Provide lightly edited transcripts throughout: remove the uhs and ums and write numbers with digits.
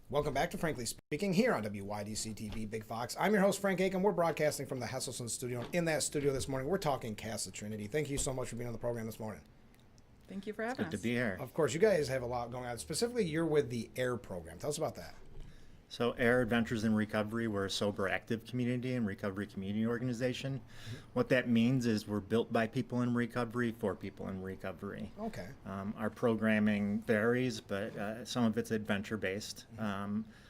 Welcome back to Frankly Speaking here on WYDC TV Big Fox. I'm your host, Frank Aiken. We're broadcasting from the Hesselson studio. In that studio this morning, we're talking Casa Trinity. Thank you so much for being on the program this morning. Thank you for having us. Good to be here. Of course, you guys have a lot going on. Specifically, you're with the AIR program. Tell us about that. So AIR Adventures in Recovery, we're a sober active community and recovery community organization. What that means is we're built by people in recovery for people in recovery. Okay. Our programming varies, but some of it's adventure-based.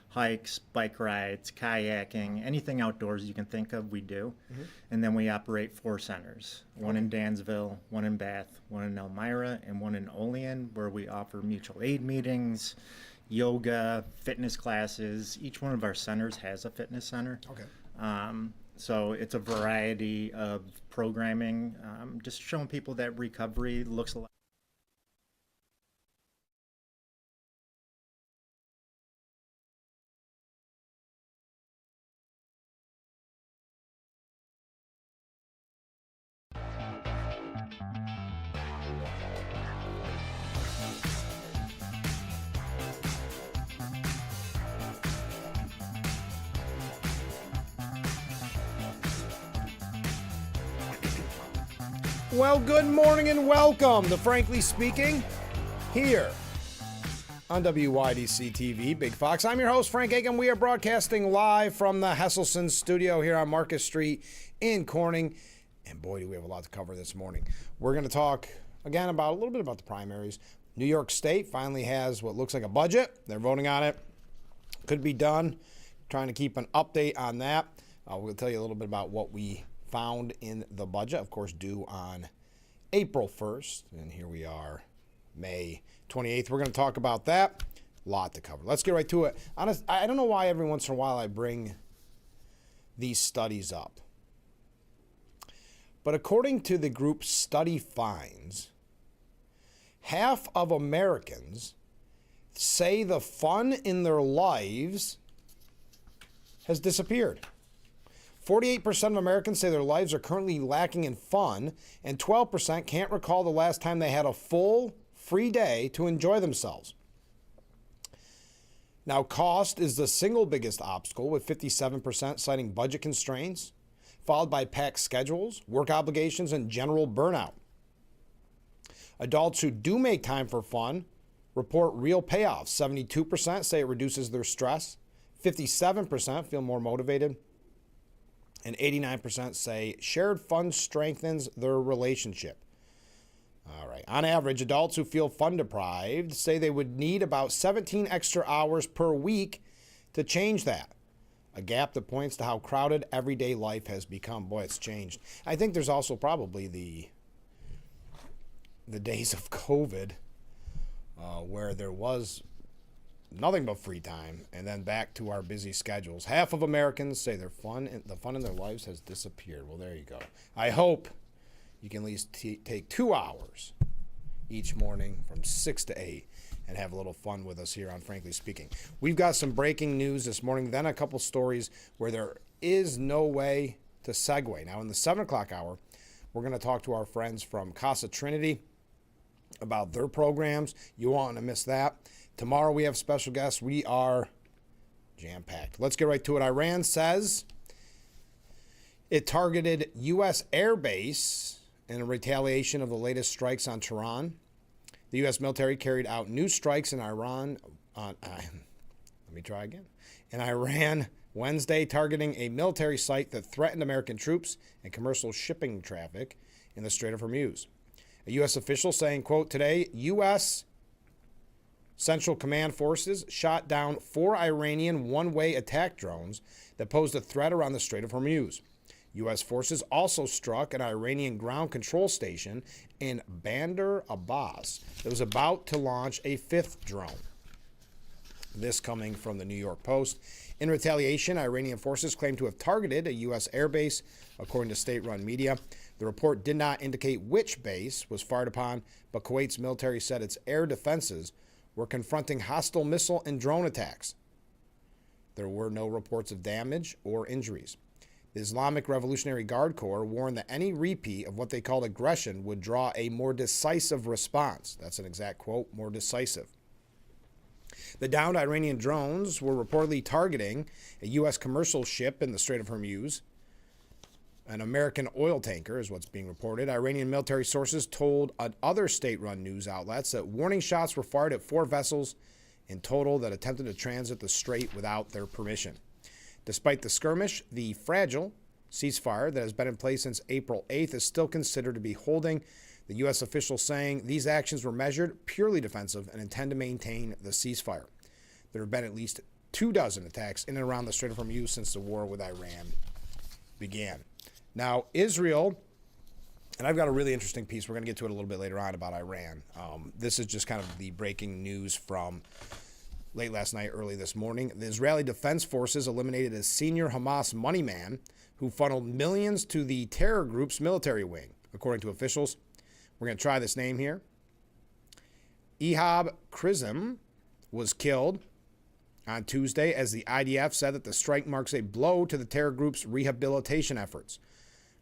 Hikes, bike rides, kayaking, anything outdoors you can think of, we do. And then we operate 4 centers, one in Dansville, one in Bath, one in Elmira, and one in Olean, where we offer mutual aid meetings, yoga, fitness classes. Each one of our centers has a fitness center. Okay. So it's a variety of programming, just showing people that recovery looks a lot. Well, good morning and welcome to Frankly Speaking here on WYDC TV Big Fox. I'm your host, Frank Aiken. We are broadcasting live from the Hesselson studio here on Marcus Street in Corning. And boy, do we have a lot to cover this morning. We're going to talk again about a little bit about the primaries. New York State finally has what looks like a budget. They're voting on it. Could be done. Trying to keep an update on that. We'll tell you a little bit about what we found in the budget, of course, due on April 1st. And here we are, May 28th. We're going to talk about that. A lot to cover. Let's get right to it. I don't know why every once in a while I bring these studies up. But according to the group Study Finds, half of Americans say the fun in their lives has disappeared. 48% of Americans say their lives are currently lacking in fun, and 12% can't recall the last time they had a full, free day to enjoy themselves. Now, cost is the single biggest obstacle, with 57% citing budget constraints, followed by packed schedules, work obligations, and general burnout. Adults who do make time for fun report real payoffs. 72% say it reduces their stress, 57% feel more motivated, and 89% say shared fun strengthens their relationship. All right. On average, adults who feel fun deprived say they would need about 17 extra hours per week to change that. A gap that points to how crowded everyday life has become. Boy, it's changed. I think there's also probably the days of COVID where there was nothing but free time, and then back to our busy schedules. Half of Americans say the fun in their lives has disappeared. Well, there you go. I hope you can at least take 2 hours each morning from 6 to 8 and have a little fun with us here on Frankly Speaking. We've got some breaking news this morning, then a couple stories where there is no way to segue. Now, in the 7 o'clock hour, we're going to talk to our friends from Casa Trinity about their programs. You won't want to miss that. Tomorrow we have special guests. We are jam-packed. Let's get right to it. Iran says it targeted U.S. air base in retaliation of the latest strikes on Tehran. The U.S. military carried out new strikes in Iran in Iran Wednesday, targeting a military site that threatened American troops and commercial shipping traffic in the Strait of Hormuz. A U.S. official saying, quote, today, U.S. Central Command forces shot down 4 Iranian one-way attack drones that posed a threat around the Strait of Hormuz. U.S. forces also struck an Iranian ground control station in Bandar Abbas that was about to launch a 5th drone. This coming from the New York Post. In retaliation, Iranian forces claim to have targeted a U.S. airbase, according to state-run media. The report did not indicate which base was fired upon, but Kuwait's military said its air defenses were confronting hostile missile and drone attacks. There were no reports of damage or injuries. The Islamic Revolutionary Guard Corps warned that any repeat of what they called aggression would draw a more decisive response. That's an exact quote, more decisive. The downed Iranian drones were reportedly targeting a U.S. commercial ship in the Strait of Hormuz. An American oil tanker is what's being reported. Iranian military sources told other state-run news outlets that warning shots were fired at 4 vessels in total that attempted to transit the strait without their permission. Despite the skirmish, the fragile ceasefire that has been in place since April 8th is still considered to be holding, the U.S. official saying these actions were measured, purely defensive, and intend to maintain the ceasefire. There have been at least 24 attacks in and around the Strait of Hormuz since the war with Iran began. Now, Israel, and I've got a really interesting piece. We're going to get to it a little bit later on about Iran. This is just kind of the breaking news from late last night, early this morning. The Israeli Defense Forces eliminated a senior Hamas money man who funneled millions to the terror group's military wing, according to officials. We're going to try this name here. Ehab Krizim was killed on Tuesday as the IDF said that the strike marks a blow to the terror group's rehabilitation efforts.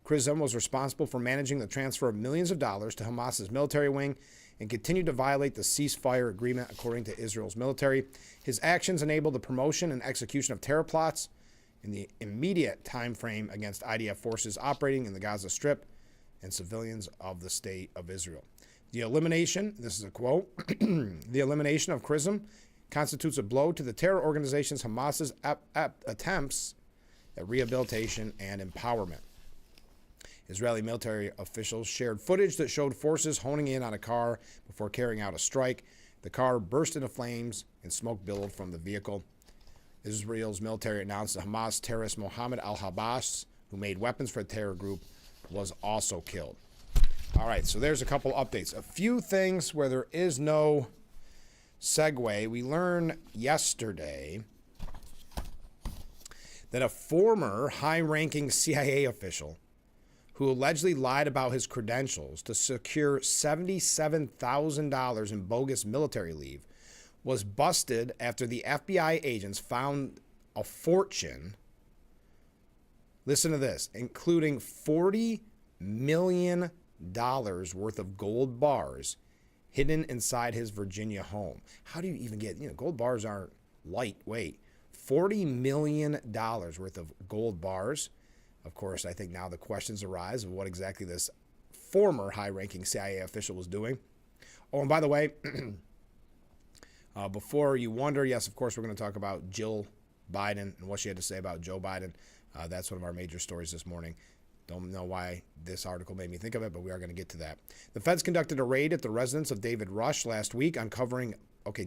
Krizim was responsible for managing the transfer of millions of dollars to Hamas's military wing and continued to violate the ceasefire agreement, according to Israel's military. His actions enabled the promotion and execution of terror plots in the immediate time frame against IDF forces operating in the Gaza Strip and civilians of the state of Israel. The elimination, this is a quote, the elimination of Krizim constitutes a blow to the terror organization's Hamas's attempts at rehabilitation and empowerment. Israeli military officials shared footage that showed forces honing in on a car before carrying out a strike. The car burst into flames and smoke billowed from the vehicle. Israel's military announced that Hamas terrorist Mohammed al-Habas, who made weapons for the terror group, was also killed. All right, so there's a couple updates. A few things where there is no segue. We learned yesterday that a former high-ranking CIA official who allegedly lied about his credentials to secure $77,000 in bogus military leave was busted after the FBI agents found a fortune, listen to this, including $40 million worth of gold bars hidden inside his Virginia home. How do you even get, gold bars aren't lightweight. $40 million worth of gold bars. Of course, I think now the questions arise of what exactly this former high-ranking CIA official was doing. Oh, and by the way, before you wonder, yes, of course, we're going to talk about Jill Biden and what she had to say about Joe Biden. That's one of our major stories this morning. Don't know why this article made me think of it, but we are going to get to that. The feds conducted a raid at the residence of David Rush last week, uncovering,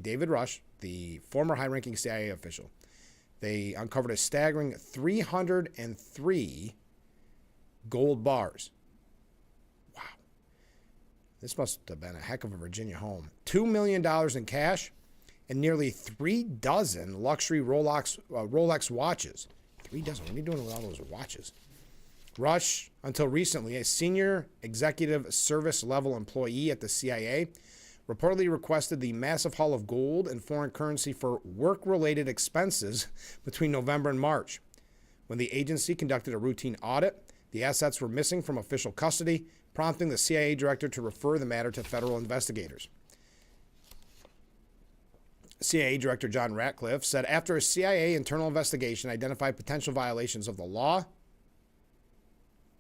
David Rush, the former high-ranking CIA official. They uncovered a staggering 303 gold bars. Wow. This must have been a heck of a Virginia home. $2 million in cash and nearly 3 dozen luxury Rolex watches. 3 dozen? What are you doing with all those watches? Rush, until recently a senior executive service-level employee at the CIA, reportedly requested the massive haul of gold and foreign currency for work-related expenses between November and March. When the agency conducted a routine audit, the assets were missing from official custody, prompting the CIA director to refer the matter to federal investigators. CIA Director John Ratcliffe said after a CIA internal investigation identified potential violations of the law,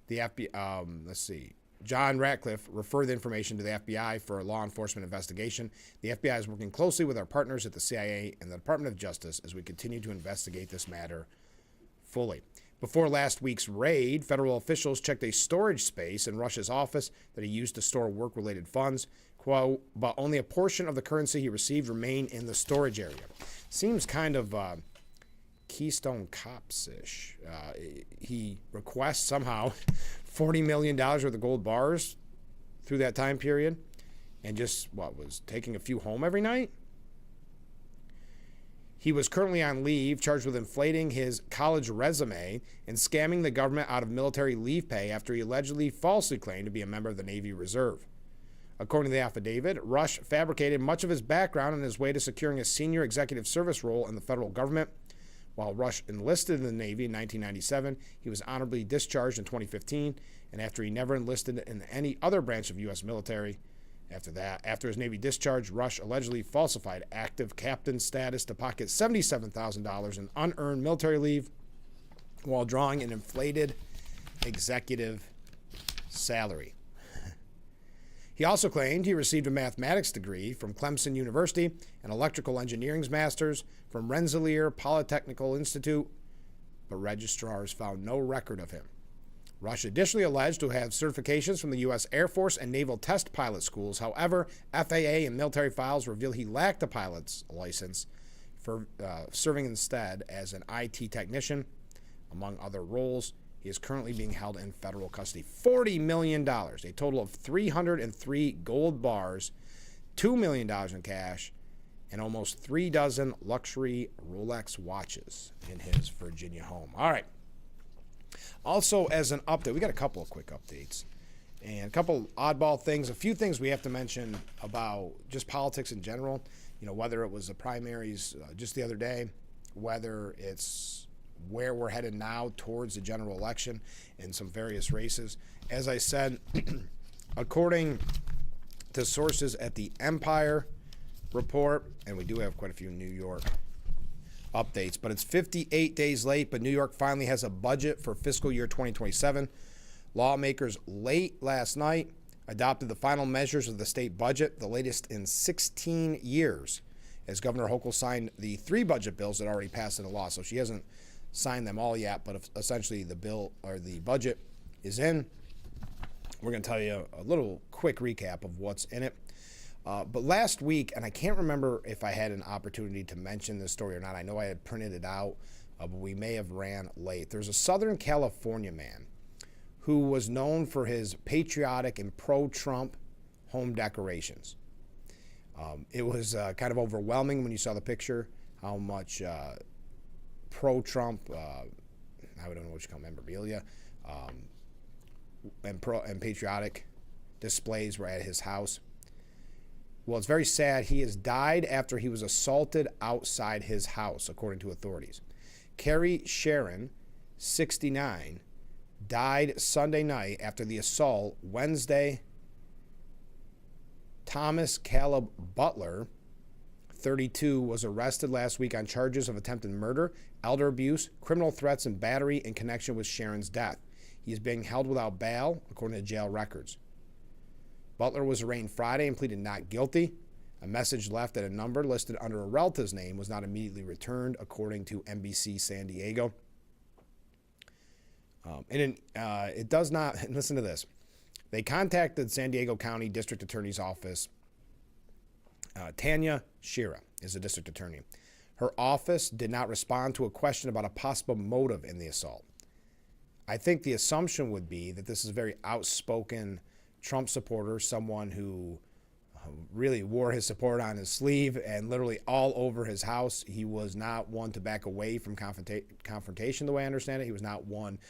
the FBI, John Ratcliffe referred the information to the FBI for a law enforcement investigation. The FBI is working closely with our partners at the CIA and the Department of Justice as we continue to investigate this matter fully. Before last week's raid, federal officials checked a storage space in Rush's office that he used to store work-related funds, quote, but only a portion of the currency he received remained in the storage area. Seems kind of Keystone Cops-ish. He requests somehow $40 million worth of gold bars through that time period and just, was taking a few home every night? He was currently on leave, charged with inflating his college resume and scamming the government out of military leave pay after he allegedly falsely claimed to be a member of the Navy Reserve. According to the affidavit, Rush fabricated much of his background on his way to securing a senior executive service role in the federal government. While Rush enlisted in the Navy in 1997, he was honorably discharged in 2015, and after he never enlisted in any other branch of U.S. military, After his Navy discharge, Rush allegedly falsified active captain status to pocket $77,000 in unearned military leave while drawing an inflated executive salary. He also claimed he received a mathematics degree from Clemson University, an electrical engineering's master's from Rensselaer Polytechnical Institute, but registrars found no record of him. Rush additionally alleged to have certifications from the U.S. Air Force and Naval Test Pilot Schools. However, FAA and military files reveal he lacked a pilot's license, for serving instead as an IT technician, among other roles. He is currently being held in federal custody. $40 million, a total of 303 gold bars, $2 million in cash, and almost 3 dozen luxury Rolex watches in his Virginia home. All right. Also, as an update, we got a couple of quick updates and a couple oddball things, a few things we have to mention about just politics in general, whether it was the primaries just the other day, whether it's where we're headed now towards the general election in some various races. As I said, according to sources at the Empire report, and we do have quite a few New York updates, but it's 58 days late, but New York finally has a budget for fiscal year 2027. Lawmakers late last night adopted the final measures of the state budget, the latest in 16 years, as Governor Hochul signed the 3 budget bills that already passed into law. So she hasn't signed them all yet, but essentially the bill or the budget is in. We're going to tell you a little quick recap of what's in it. But last week, and I can't remember if I had an opportunity to mention this story or not. I know I had printed it out, but we may have ran late. There's a Southern California man who was known for his patriotic and pro-Trump home decorations. It was kind of overwhelming when you saw the picture, how much pro-Trump, I don't know what you call memorabilia, and patriotic displays were at his house. Well, it's very sad. He has died after he was assaulted outside his house, according to authorities. Carrie Sharon, 69, died Sunday night after the assault. Wednesday, Thomas Caleb Butler, 32, was arrested last week on charges of attempted murder, elder abuse, criminal threats, and battery in connection with Sharon's death. He is being held without bail, according to jail records. Butler was arraigned Friday and pleaded not guilty. A message left at a number listed under a relative's name was not immediately returned, according to NBC San Diego. It does not, listen to this. They contacted San Diego County District Attorney's Office. Tanya Shira is the district attorney. Her office did not respond to a question about a possible motive in the assault. I think the assumption would be that this is a very outspoken Trump supporter, someone who really wore his support on his sleeve and literally all over his house. He was not one to back away from confrontation, the way I understand it. He was not one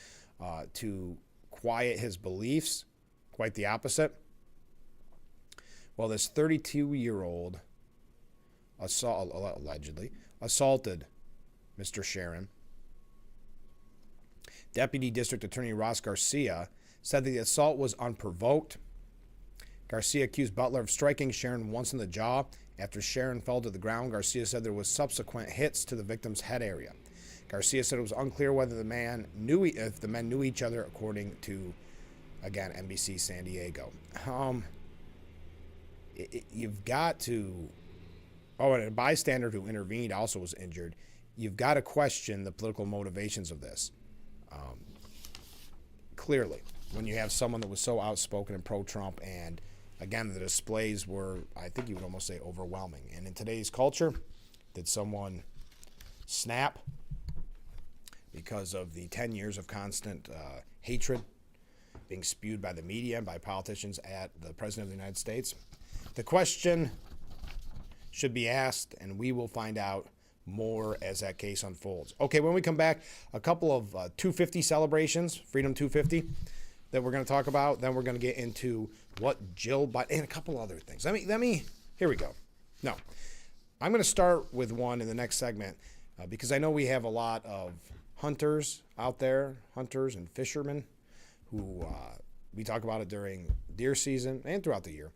to quiet his beliefs, quite the opposite. Well, this 32-year-old allegedly assaulted Mr. Sharon. Deputy District Attorney Ross Garcia said that the assault was unprovoked. Garcia accused Butler of striking Sharon once in the jaw. After Sharon fell to the ground, Garcia said there was subsequent hits to the victim's head area. Garcia said it was unclear whether the men knew each other, according to, again, NBC San Diego. You've got to... Oh, and a bystander who intervened also was injured. You've got to question the political motivations of this. Clearly, when you have someone that was so outspoken and pro-Trump, and again, the displays were, I think you would almost say, overwhelming. And in today's culture, did someone snap because of the 10 years of constant hatred being spewed by the media and by politicians at the President of the United States? The question should be asked, and we will find out more as that case unfolds. Okay, when we come back, a couple of 250 celebrations, Freedom 250, that we're going to talk about. Then we're going to get into what Jill Biden, and a couple other things. Let me, here we go. No, I'm going to start with one in the next segment because I know we have a lot of hunters out there, hunters and fishermen, who we talk about it during deer season and throughout the year.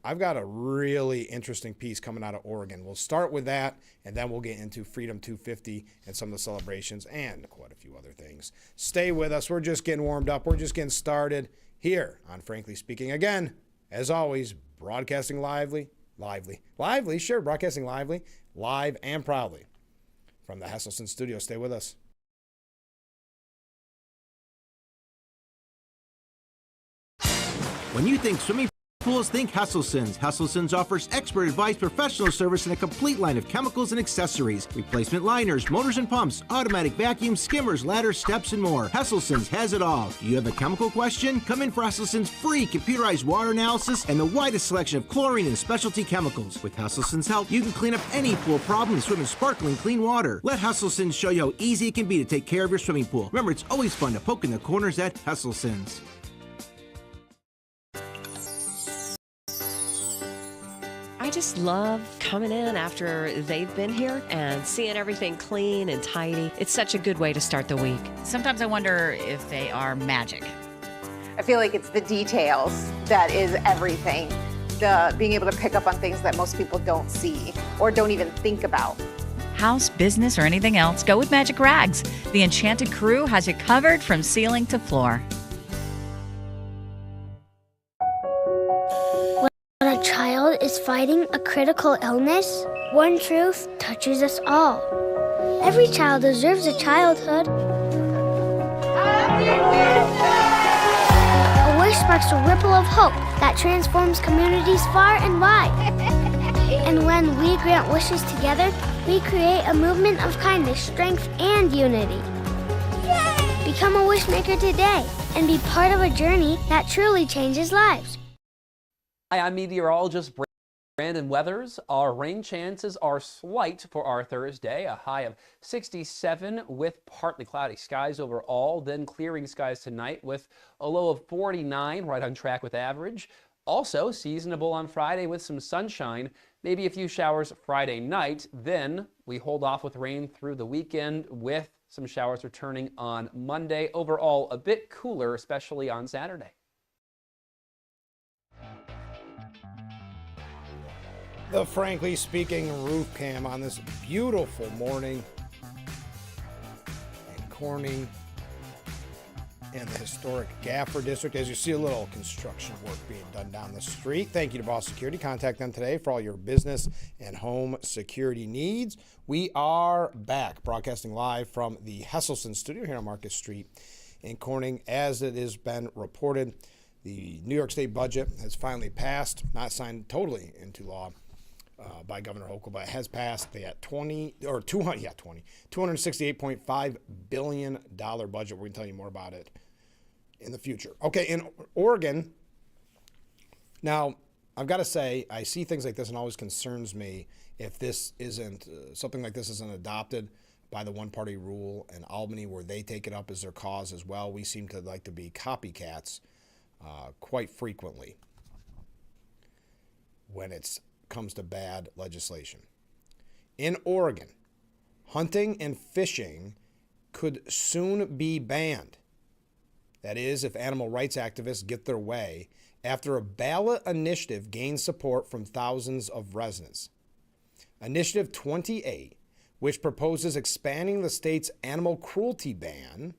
I've got a really interesting piece coming out of Oregon. We'll start with that, and then we'll get into Freedom 250 and some of the celebrations and quite a few other things. Stay with us. We're just getting warmed up. We're just getting started here on Frankly Speaking. Again, as always, broadcasting lively, broadcasting lively, live and proudly from the Hesselson studio. Stay with us. When you think swimming pools, think Hesselson's. Hesselson's offers expert advice, professional service, and a complete line of chemicals and accessories. Replacement liners, motors and pumps, automatic vacuums, skimmers, ladders, steps, and more. Hesselson's has it all. Do you have a chemical question? Come in for Hesselson's free computerized water analysis and the widest selection of chlorine and specialty chemicals. With Hesselson's help, you can clean up any pool problem and swim in sparkling clean water. Let Hesselson's show you how easy it can be to take care of your swimming pool. Remember, it's always fun to poke in the corners at Hesselson's. I just love coming in after they've been here and seeing everything clean and tidy. It's such a good way to start the week. Sometimes I wonder if they are magic. I feel like it's the details that is everything. The being able to pick up on things that most people don't see or don't even think about. House, business, or anything else, go with Magic Rags. The Enchanted crew has you covered from ceiling to floor. When a child is fighting a critical illness, one truth touches us all. Every child deserves a childhood. A wish sparks a ripple of hope that transforms communities far and wide. And when we grant wishes together, we create a movement of kindness, strength, and unity. Become a wishmaker today and be part of a journey that truly changes lives. Hi, I'm meteorologist Brandon Weathers. Our rain chances are slight for our Thursday, a high of 67 with partly cloudy skies overall, then clearing skies tonight with a low of 49, right on track with average. Also seasonable on Friday with some sunshine, maybe a few showers Friday night. Then we hold off with rain through the weekend with some showers returning on Monday. Overall, a bit cooler, especially on Saturday. The Frankly Speaking roof cam on this beautiful morning in Corning in the historic Gaffer District. As you see, a little construction work being done down the street. Thank you to Boss Security. Contact them today for all your business and home security needs. We are back broadcasting live from the Hesselson studio here on Marcus Street in Corning. As it has been reported, the New York State budget has finally passed, not signed totally into law by Governor Hochul, but it has passed the $268.5 billion budget. We're going to tell you more about it in the future. Okay, in Oregon, now I've got to say, I see things like this and it always concerns me if this isn't, something like this isn't adopted by the one-party rule in Albany, where they take it up as their cause as well. We seem to like to be copycats quite frequently when it comes to bad legislation. In Oregon, hunting and fishing could soon be banned. That is, if animal rights activists get their way, after a ballot initiative gains support from thousands of residents. Initiative 28, which proposes expanding the state's animal cruelty ban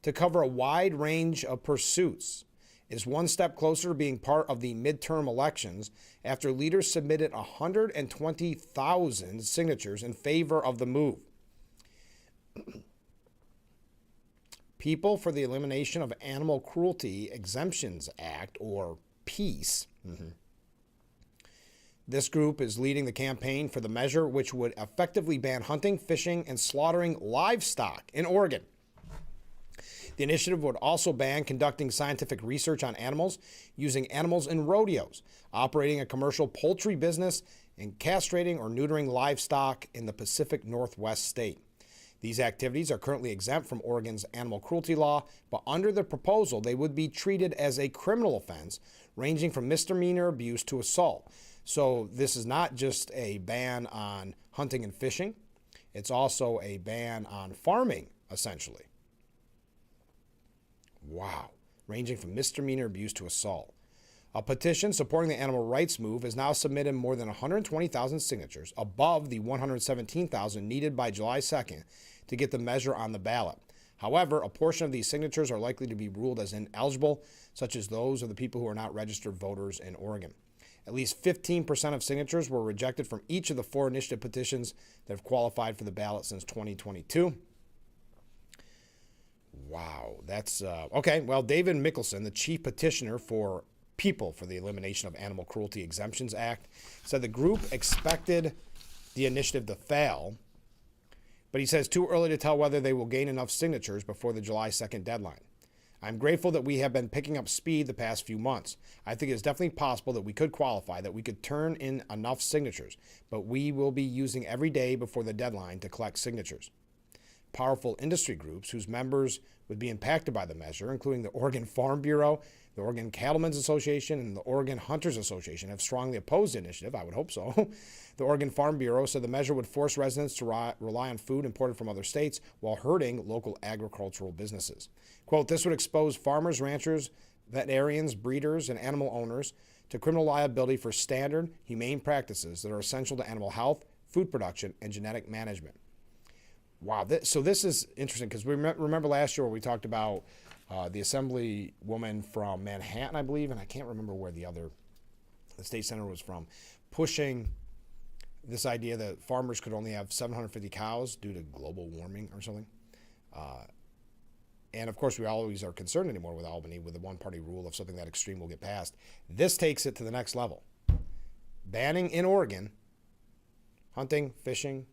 to cover a wide range of pursuits, is one step closer to being part of the midterm elections after leaders submitted 120,000 signatures in favor of the move. People for the Elimination of Animal Cruelty Exemptions Act, or PEACE. This group is leading the campaign for the measure, which would effectively ban hunting, fishing, and slaughtering livestock in Oregon. The initiative would also ban conducting scientific research on animals, using animals in rodeos, operating a commercial poultry business, and castrating or neutering livestock in the Pacific Northwest state. These activities are currently exempt from Oregon's animal cruelty law, but under the proposal, they would be treated as a criminal offense, ranging from misdemeanor abuse to assault. So this is not just a ban on hunting and fishing, it's also a ban on farming, essentially. Wow. Ranging from misdemeanor abuse to assault. A petition supporting the animal rights move has now submitted more than 120,000 signatures, above the 117,000 needed by July 2nd to get the measure on the ballot. However, a portion of these signatures are likely to be ruled as ineligible, such as those of the people who are not registered voters in Oregon. At least 15% of signatures were rejected from each of the 4 initiative petitions that have qualified for the ballot since 2022. Wow, that's okay. Well, David Mickelson, the chief petitioner for People for the Elimination of Animal Cruelty Exemptions Act, said the group expected the initiative to fail, but he says too early to tell whether they will gain enough signatures before the July 2nd deadline. I'm grateful that we have been picking up speed the past few months. I think it's definitely possible that we could qualify, that we could turn in enough signatures, but we will be using every day before the deadline to collect signatures. Powerful industry groups whose members would be impacted by the measure, including the Oregon Farm Bureau, the Oregon Cattlemen's Association, and the Oregon Hunters Association, have strongly opposed the initiative. I would hope so. The Oregon Farm Bureau said the measure would force residents to rely on food imported from other states while hurting local agricultural businesses. Quote, this would expose farmers, ranchers, veterinarians, breeders, and animal owners to criminal liability for standard, humane practices that are essential to animal health, food production, and genetic management. Wow, so this is interesting because we remember last year where we talked about the assemblywoman from Manhattan, I believe, and I can't remember where the state senator was from, pushing this idea that farmers could only have 750 cows due to global warming or something. And of course, we always are concerned anymore with Albany with the one-party rule of something that extreme will get passed. This takes it to the next level. Banning in Oregon hunting, fishing,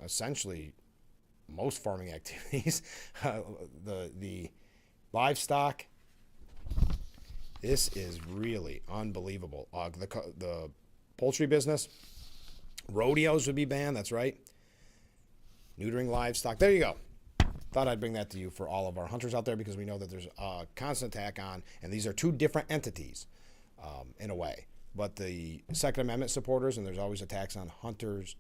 essentially most farming activities, the livestock. This is really unbelievable. The poultry business, rodeos would be banned. That's right. Neutering livestock. There you go. Thought I'd bring that to you for all of our hunters out there because we know that there's a constant attack on, and these are two different entities in a way. But the Second Amendment supporters, and there's always attacks on hunters,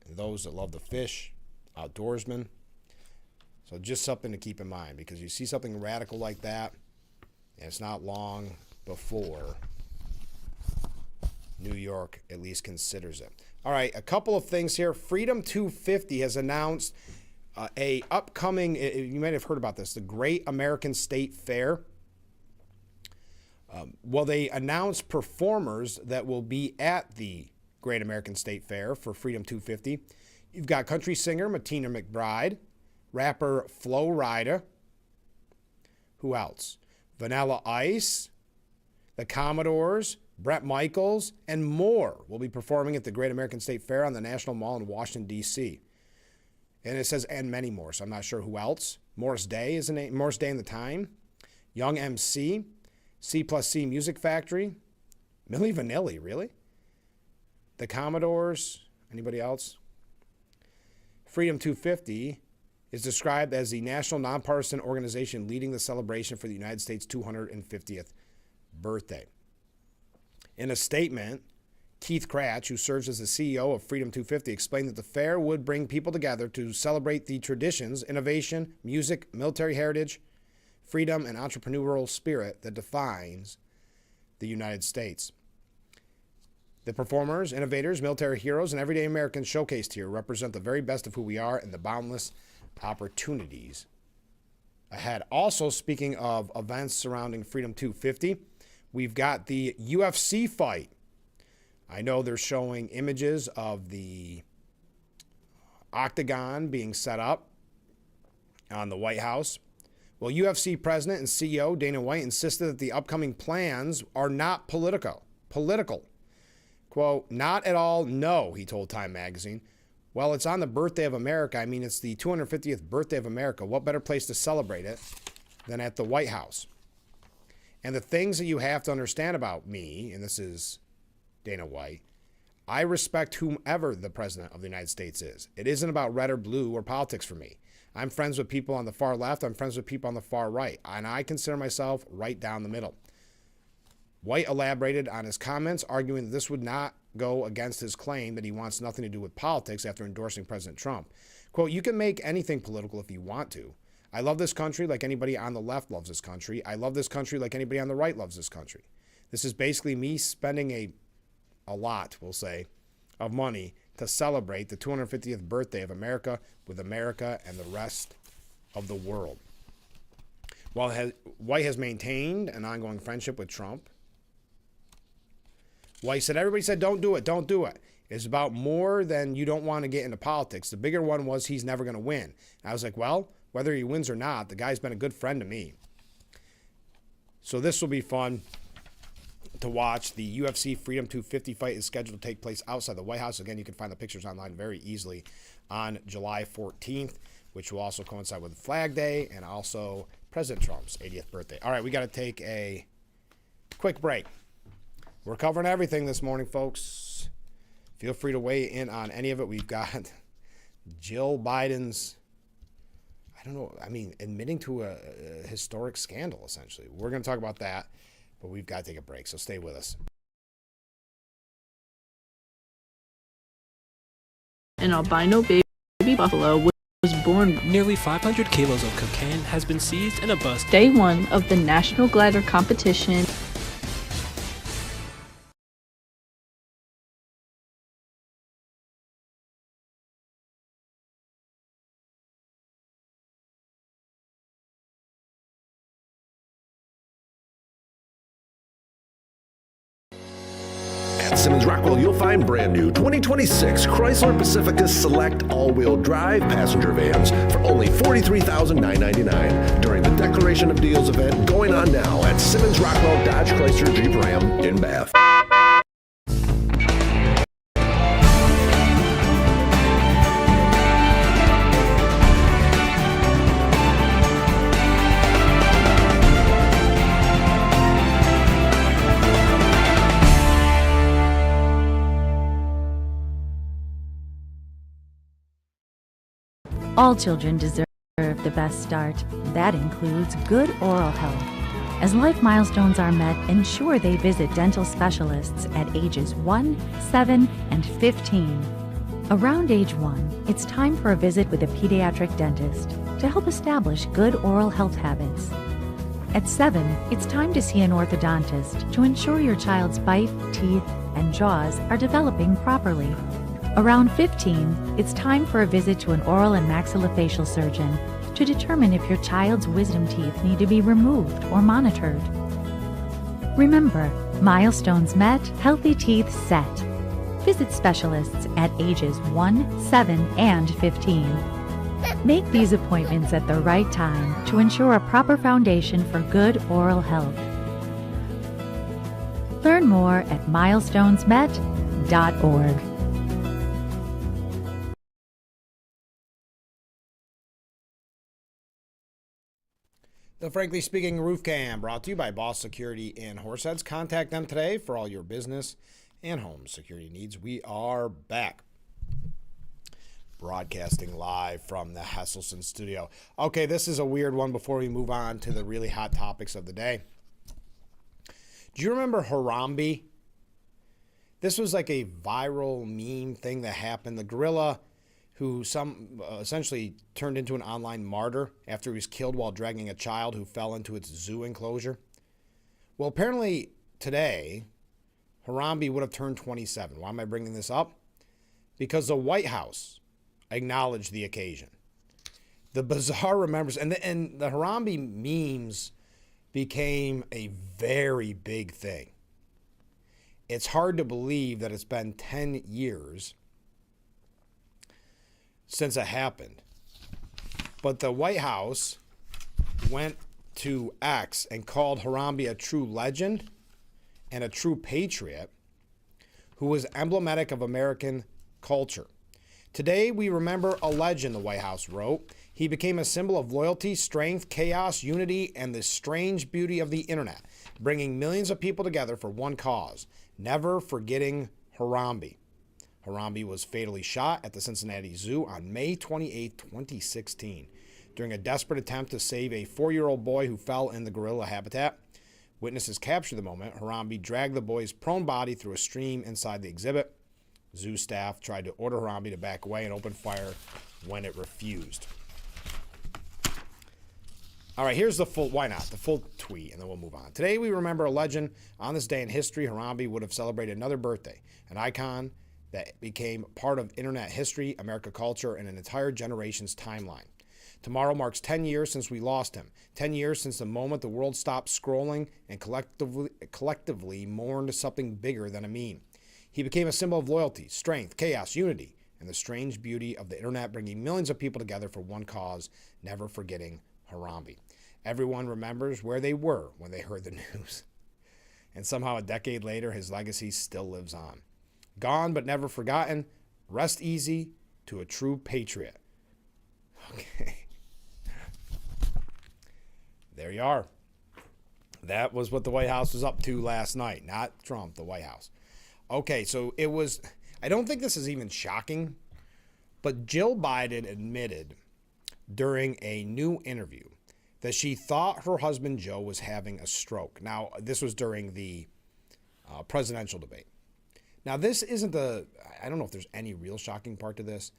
and those that love to fish, outdoorsmen. So just something to keep in mind because you see something radical like that, and it's not long before New York at least considers it. All right, a couple of things here. Freedom 250 has announced a upcoming, you might have heard about this, the Great American State Fair. Well, they announced performers that will be at the Great American State Fair for Freedom 250. You've got country singer Martina McBride, rapper Flo Rida. Who else? Vanilla Ice, the Commodores, Bret Michaels, and more will be performing at the Great American State Fair on the National Mall in Washington, D.C. And it says, and many more, so I'm not sure who else. Morris Day is the name, Morris Day and the Time, Young MC, C+C Music Factory, Milli Vanilli, really? The Commodores, anybody else? Freedom 250 is described as the national nonpartisan organization leading the celebration for the United States' 250th birthday. In a statement, Keith Cratch, who serves as the CEO of Freedom 250, explained that the fair would bring people together to celebrate the traditions, innovation, music, military heritage, freedom, and entrepreneurial spirit that defines the United States. The performers, innovators, military heroes, and everyday Americans showcased here represent the very best of who we are and the boundless opportunities ahead. Also, speaking of events surrounding Freedom 250, we've got the UFC fight. I know they're showing images of the octagon being set up on the White House. Well, UFC president and CEO Dana White insisted that the upcoming plans are not political. Quote, not at all, no, he told Time magazine. Well, it's on the birthday of America. I mean, it's the 250th birthday of America. What better place to celebrate it than at the White House? And the things that you have to understand about me, and this is Dana White, I respect whomever the president of the United States is. It isn't about red or blue or politics for me. I'm friends with people on the far left. I'm friends with people on the far right. And I consider myself right down the middle. White elaborated on his comments, arguing that this would not go against his claim that he wants nothing to do with politics after endorsing President Trump. Quote, you can make anything political if you want to. I love this country like anybody on the left loves this country. I love this country like anybody on the right loves this country. This is basically me spending a lot, we'll say, of money to celebrate the 250th birthday of America with America and the rest of the world. While White has maintained an ongoing friendship with Trump, White said, everybody said, don't do it, don't do it. It's about more than you don't want to get into politics. The bigger one was he's never going to win. And I was like, well, whether he wins or not, the guy's been a good friend to me. So this will be fun to watch. The UFC Freedom 250 fight is scheduled to take place outside the White House. Again, you can find the pictures online very easily on July 14th, which will also coincide with Flag Day and also President Trump's 80th birthday. All right, we got to take a quick break. We're covering everything this morning, folks. Feel free to weigh in on any of it. We've got Jill Biden's, admitting to a historic scandal, essentially. We're going to talk about that, but we've got to take a break, so stay with us. An albino baby buffalo was born. Nearly 500 kilos of cocaine has been seized in a bus. Day one of the National Glider Competition. At Simmons Rockwell, you'll find brand new 2026 Chrysler Pacifica Select all-wheel drive passenger vans for only $43,999 during the Declaration of Deals event going on now at Simmons Rockwell Dodge Chrysler Jeep Ram in Bath. All children deserve the best start. That includes good oral health. As life milestones are met, ensure they visit dental specialists at ages 1, 7, and 15. Around age 1, it's time for a visit with a pediatric dentist to help establish good oral health habits. At 7, it's time to see an orthodontist to ensure your child's bite, teeth, and jaws are developing properly. Around 15, it's time for a visit to an oral and maxillofacial surgeon to determine if your child's wisdom teeth need to be removed or monitored. Remember, milestones met, healthy teeth set. Visit specialists at ages 1, 7, and 15. Make these appointments at the right time to ensure a proper foundation for good oral health. Learn more at milestonesmet.org. The Frankly Speaking Roof Cam, brought to you by Boss Security in Horseheads. Contact them today for all your business and home security needs. We are back, broadcasting live from the Hesselson studio. Okay, this is a weird one before we move on to the really hot topics of the day. Do you remember Harambe? This was like a viral meme thing that happened. The gorilla who essentially turned into an online martyr after he was killed while dragging a child who fell into its zoo enclosure. Well, apparently today, Harambe would have turned 27. Why am I bringing this up? Because the White House acknowledged the occasion. The bizarre remembers, and the Harambe memes became a very big thing. It's hard to believe that it's been 10 years since it happened. But the White House went to X and called Harambe a true legend and a true patriot who was emblematic of American culture. Today, we remember a legend, the White House wrote. He became a symbol of loyalty, strength, chaos, unity, and the strange beauty of the internet, bringing millions of people together for one cause, never forgetting Harambe. Harambe was fatally shot at the Cincinnati Zoo on May 28, 2016, during a desperate attempt to save a 4-year-old boy who fell in the gorilla habitat. Witnesses captured the moment. Harambe dragged the boy's prone body through a stream inside the exhibit. Zoo staff tried to order Harambe to back away and open fire when it refused. All right, here's the full, why not, the full tweet, and then we'll move on. Today we remember a legend. On this day in history, Harambe would have celebrated another birthday, an icon that became part of internet history, America culture, and an entire generation's timeline. Tomorrow marks 10 years since we lost him, 10 years since the moment the world stopped scrolling and collectively mourned something bigger than a meme. He became a symbol of loyalty, strength, chaos, unity, and the strange beauty of the internet bringing millions of people together for one cause, never forgetting Harambe. Everyone remembers where they were when they heard the news. And somehow a decade later, his legacy still lives on. Gone but never forgotten. Rest easy to a true patriot. Okay. There you are. That was what the White House was up to last night. Not Trump, the White House. Okay, so it was, I don't think this is even shocking, but Jill Biden admitted during a new interview that she thought her husband Joe was having a stroke. Now, this was during the presidential debate. Now, this isn't I don't know if there's any real shocking part to this.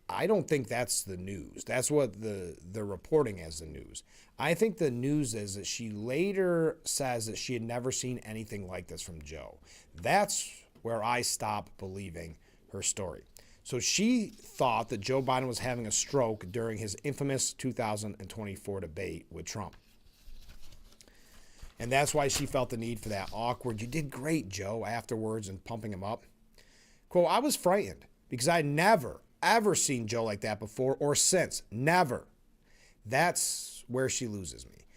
I don't think that's the news. That's what they're reporting as the news. I think the news is that she later says that she had never seen anything like this from Joe. That's where I stop believing her story. So she thought that Joe Biden was having a stroke during his infamous 2024 debate with Trump. And that's why she felt the need for that awkward, "You did great, Joe," afterwards and pumping him up. Quote, "I was frightened because I'd never, ever seen Joe like that before or since. Never." That's where she loses me.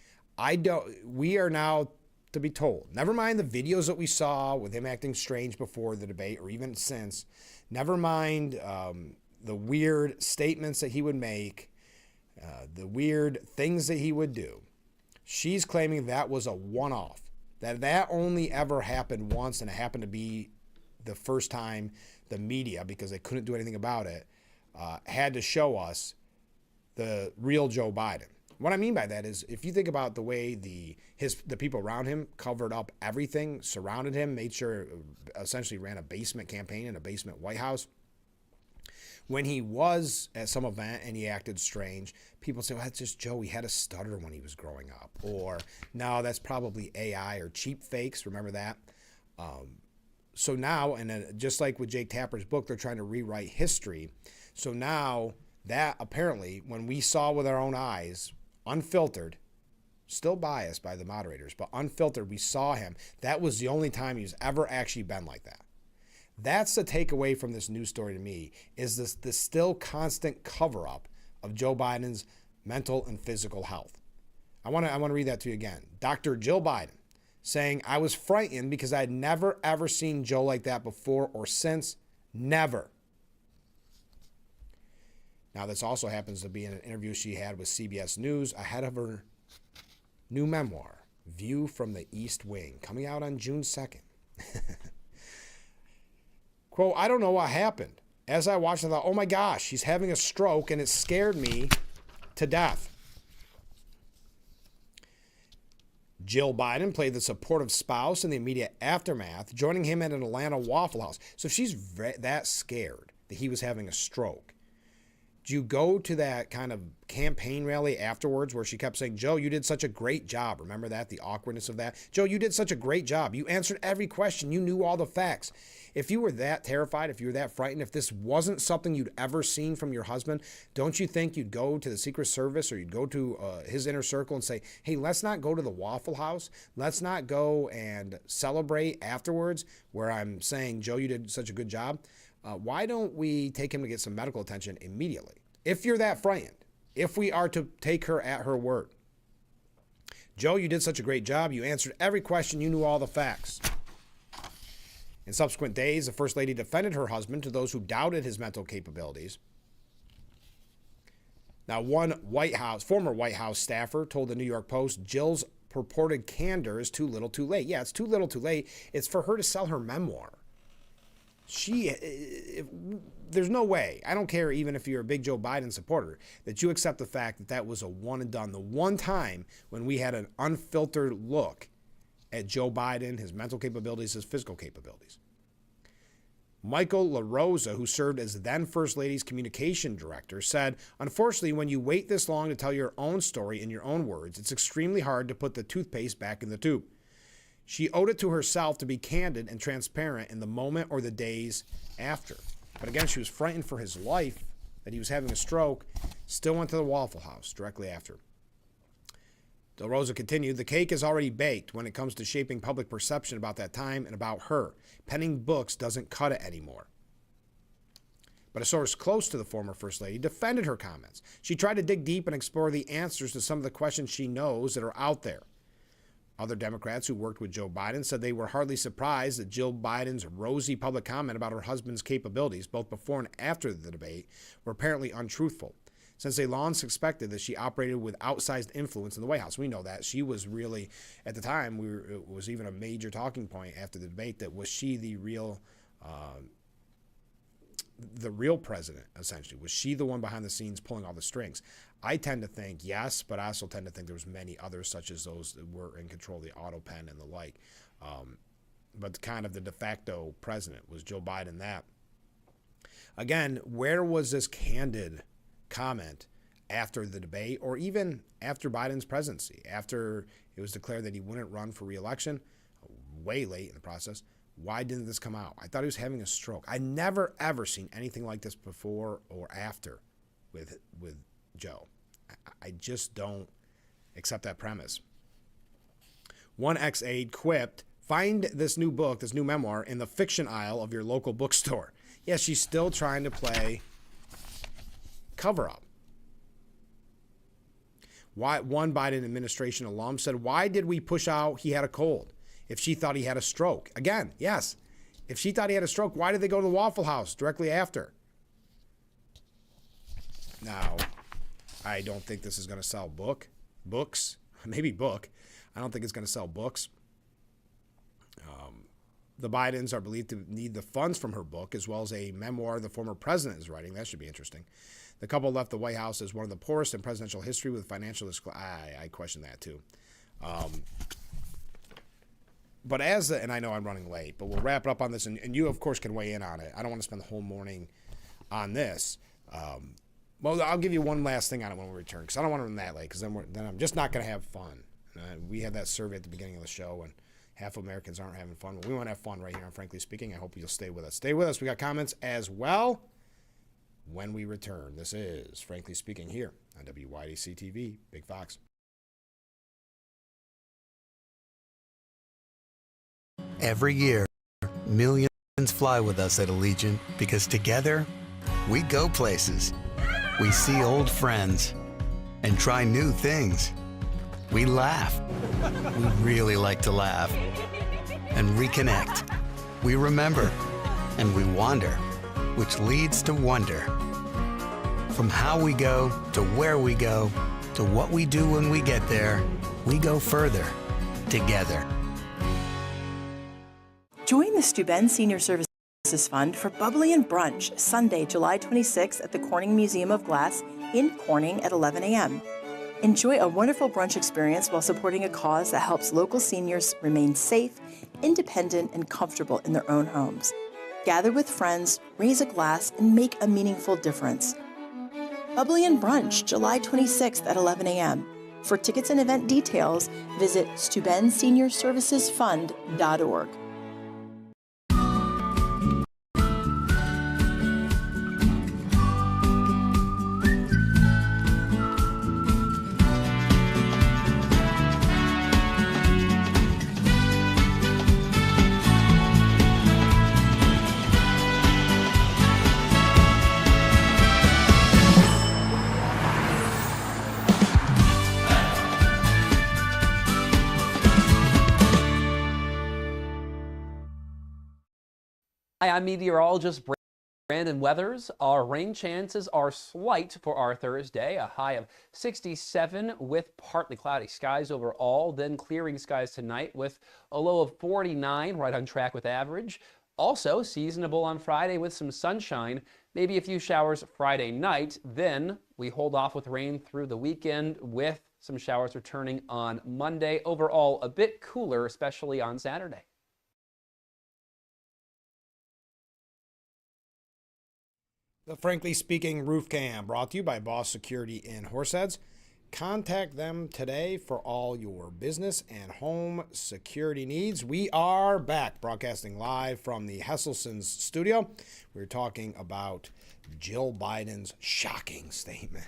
We are now to be told, never mind the videos that we saw with him acting strange before the debate or even since, never mind the weird statements that he would make, the weird things that he would do. She's claiming that was a one-off, that only ever happened once, and it happened to be the first time the media, because they couldn't do anything about it, had to show us the real Joe Biden. What I mean by that is, if you think about the way the people around him covered up everything, surrounded him, made sure, essentially ran a basement campaign in a basement White House. When he was at some event and he acted strange, people say, "Well, that's just Joe. He had a stutter when he was growing up." Or, "No, that's probably AI or cheap fakes." Remember that? So now, and just like with Jake Tapper's book, they're trying to rewrite history. So now that apparently, when we saw with our own eyes, unfiltered, still biased by the moderators, but unfiltered, we saw him. That was the only time he's ever actually been like that. That's the takeaway from this news story to me, is this still constant cover-up of Joe Biden's mental and physical health. I want to read that to you again. Dr. Jill Biden saying, "I was frightened because I had never, ever seen Joe like that before or since. Never." Now, this also happens to be in an interview she had with CBS News ahead of her new memoir, View from the East Wing, coming out on June 2nd. Quote, "I don't know what happened. As I watched, I thought, oh my gosh, he's having a stroke, and it scared me to death." Jill Biden played the supportive spouse in the immediate aftermath, joining him at an Atlanta Waffle House. So if she's that scared that he was having a stroke, do you go to that kind of campaign rally afterwards where she kept saying, "Joe, you did such a great job." Remember that? The awkwardness of that. "Joe, you did such a great job. You answered every question. You knew all the facts." If you were that terrified, if you were that frightened, if this wasn't something you'd ever seen from your husband, don't you think you'd go to the Secret Service or you'd go to his inner circle and say, "Hey, let's not go to the Waffle House. Let's not go and celebrate afterwards where I'm saying, 'Joe, you did such a good job.' Why don't we take him to get some medical attention immediately?" If you're that frightened, if we are to take her at her word. "Joe, you did such a great job. You answered every question. You knew all the facts." In subsequent days, the First Lady defended her husband to those who doubted his mental capabilities. Now, one former White House staffer told the New York Post, Jill's purported candor is too little too late. Yeah, it's too little too late. It's for her to sell her memoir. There's no way, I don't care even if you're a big Joe Biden supporter, that you accept the fact that that was a one and done. The one time when we had an unfiltered look at Joe Biden, his mental capabilities, his physical capabilities. Michael LaRosa, who served as then First Lady's communication director, said, "Unfortunately, when you wait this long to tell your own story in your own words, it's extremely hard to put the toothpaste back in the tube." She owed it to herself to be candid and transparent in the moment or the days after. But again, she was frightened for his life, that he was having a stroke, still went to the Waffle House directly after. Del Rosa continued, "The cake is already baked when it comes to shaping public perception about that time and about her. Penning books doesn't cut it anymore." But a source close to the former First Lady defended her comments. She tried to dig deep and explore the answers to some of the questions she knows that are out there. Other Democrats who worked with Joe Biden said they were hardly surprised that Jill Biden's rosy public comment about her husband's capabilities, both before and after the debate, were apparently untruthful, since they long suspected that she operated with outsized influence in the White House. We know that. She was really, at the time, it was even a major talking point after the debate, that was she the real president, essentially? Was she the one behind the scenes pulling all the strings? I tend to think yes, but I also tend to think there was many others, such as those that were in control of the auto pen and the like. But kind of the de facto president was Joe Biden. That, again, where was this candid comment after the debate, or even after Biden's presidency, after it was declared that he wouldn't run for re-election, way late in the process? Why didn't this come out? I thought he was having a stroke. I never, ever seen anything like this before or after with Joe. I just don't accept that premise. One ex-aide quipped, "Find this new book, this new memoir, in the fiction aisle of your local bookstore." Yeah, she's still trying to play cover-up. One Biden administration alum said, "Why did we push out he had a cold if she thought he had a stroke?" Again, yes. If she thought he had a stroke, why did they go to the Waffle House directly after? Now, I don't think this is going to sell books. Maybe book. I don't think it's going to sell books. The Bidens are believed to need the funds from her book, as well as a memoir the former president is writing. That should be interesting. The couple left the White House as one of the poorest in presidential history with financial I question that too. But and I know I'm running late, but we'll wrap it up on this, and you, of course, can weigh in on it. I don't want to spend the whole morning on this. Well, I'll give you one last thing on it when we return, because I don't want to run that late, because then I'm just not going to have fun. We had that survey at the beginning of the show, and half of Americans aren't having fun. Well, we want to have fun right here on Frankly Speaking. I hope you'll stay with us. Stay with us. We got comments as well when we return. This is Frankly Speaking here on WYDC TV, Big Fox. Every year, millions fly with us at Allegiant because together, we go places. We see old friends and try new things. We laugh. We really like to laugh. And reconnect. We remember. And we wander, which leads to wonder. From how we go to where we go to what we do when we get there, we go further together. Join the Steuben Senior Services Fund for Bubbly and Brunch, Sunday, July 26th at the Corning Museum of Glass in Corning at 11 a.m. Enjoy a wonderful brunch experience while supporting a cause that helps local seniors remain safe, independent, and comfortable in their own homes. Gather with friends, raise a glass, and make a meaningful difference. Bubbly and Brunch, July 26th at 11 a.m. For tickets and event details, visit SteubenSeniorServicesFund.org. Hi, I'm meteorologist Brandon Weathers. Our rain chances are slight for our Thursday, a high of 67 with partly cloudy skies overall, then clearing skies tonight with a low of 49, right on track with average. Also seasonable on Friday with some sunshine, maybe a few showers Friday night. Then we hold off with rain through the weekend with some showers returning on Monday. Overall, a bit cooler, especially on Saturday. The Frankly Speaking Roof Cam, brought to you by Boss Security in Horseheads. Contact them today for all your business and home security needs. We are back, broadcasting live from the Hesselson's studio. We're talking about Jill Biden's shocking statement.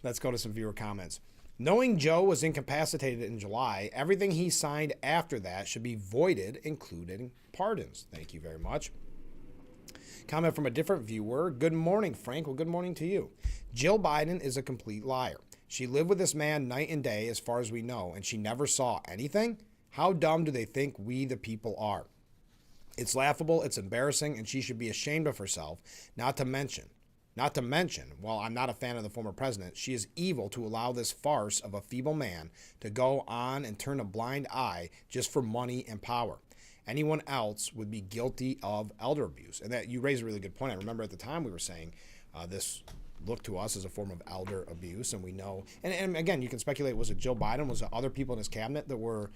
Let's go to some viewer comments. Knowing Joe was incapacitated in July, everything he signed after that should be voided, including pardons. Thank you very much. Comment from a different viewer. Good morning, Frank. Well, good morning to you. Jill Biden is a complete liar. She lived with this man night and day, as far as we know, and she never saw anything? How dumb do they think we, the people, are? It's laughable, it's embarrassing, and she should be ashamed of herself. Not to mention, while I'm not a fan of the former president, she is evil to allow this farce of a feeble man to go on and turn a blind eye just for money and power. Anyone else would be guilty of elder abuse. And that you raise a really good point. I remember at the time we were saying this looked to us as a form of elder abuse, and we know. And again, you can speculate: was it Joe Biden? Was it other people in his cabinet that were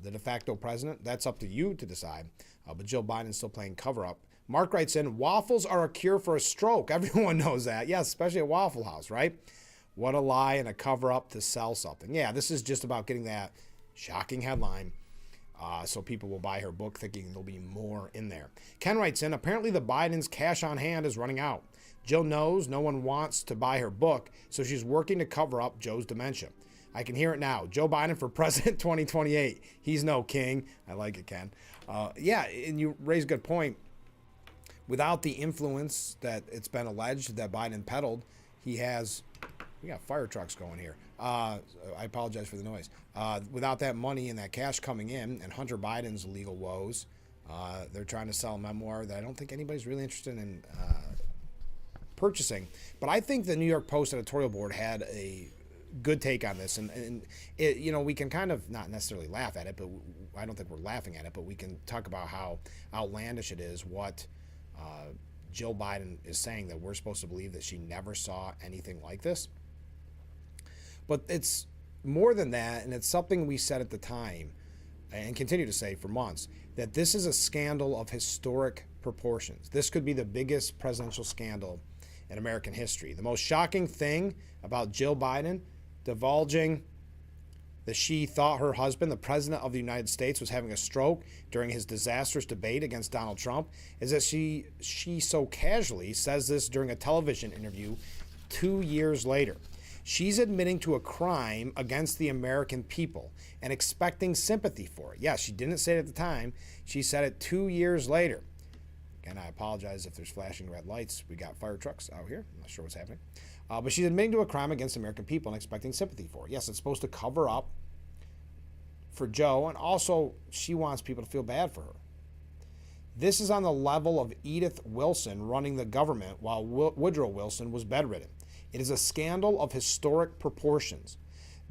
the de facto president? That's up to you to decide. But Joe Biden's still playing cover-up. Mark writes in: waffles are a cure for a stroke. Everyone knows that. Yes, especially at Waffle House, right? What a lie and a cover-up to sell something. Yeah, this is just about getting that shocking headline. So people will buy her book thinking there'll be more in there. Ken writes in: apparently the Biden's cash on hand is running out. Jill knows no one wants to buy her book, so she's working to cover up Joe's dementia. I can hear it now. Joe Biden for president 2028. He's no king. I like it, Ken. Yeah, and you raise a good point. Without the influence that it's been alleged that Biden peddled, we got fire trucks going here. I apologize for the noise. Without that money and that cash coming in and Hunter Biden's legal woes, they're trying to sell a memoir that I don't think anybody's really interested in purchasing. But I think the New York Post editorial board had a good take on this. And it, we can kind of not necessarily laugh at it, but I don't think we're laughing at it, but we can talk about how outlandish it is what Jill Biden is saying, that we're supposed to believe that she never saw anything like this. But it's more than that, and it's something we said at the time and continue to say for months, that this is a scandal of historic proportions. This could be the biggest presidential scandal in American history. The most shocking thing about Jill Biden divulging that she thought her husband, the president of the United States, was having a stroke during his disastrous debate against Donald Trump is that she so casually says this during a television interview 2 years later. She's admitting to a crime against the American people and expecting sympathy for it. Yes, she didn't say it at the time. She said it 2 years later. Again, I apologize if there's flashing red lights. We got fire trucks out here. I'm not sure what's happening. But she's admitting to a crime against American people and expecting sympathy for it. Yes, it's supposed to cover up for Joe, and also she wants people to feel bad for her. This is on the level of Edith Wilson running the government while Woodrow Wilson was bedridden. It is a scandal of historic proportions.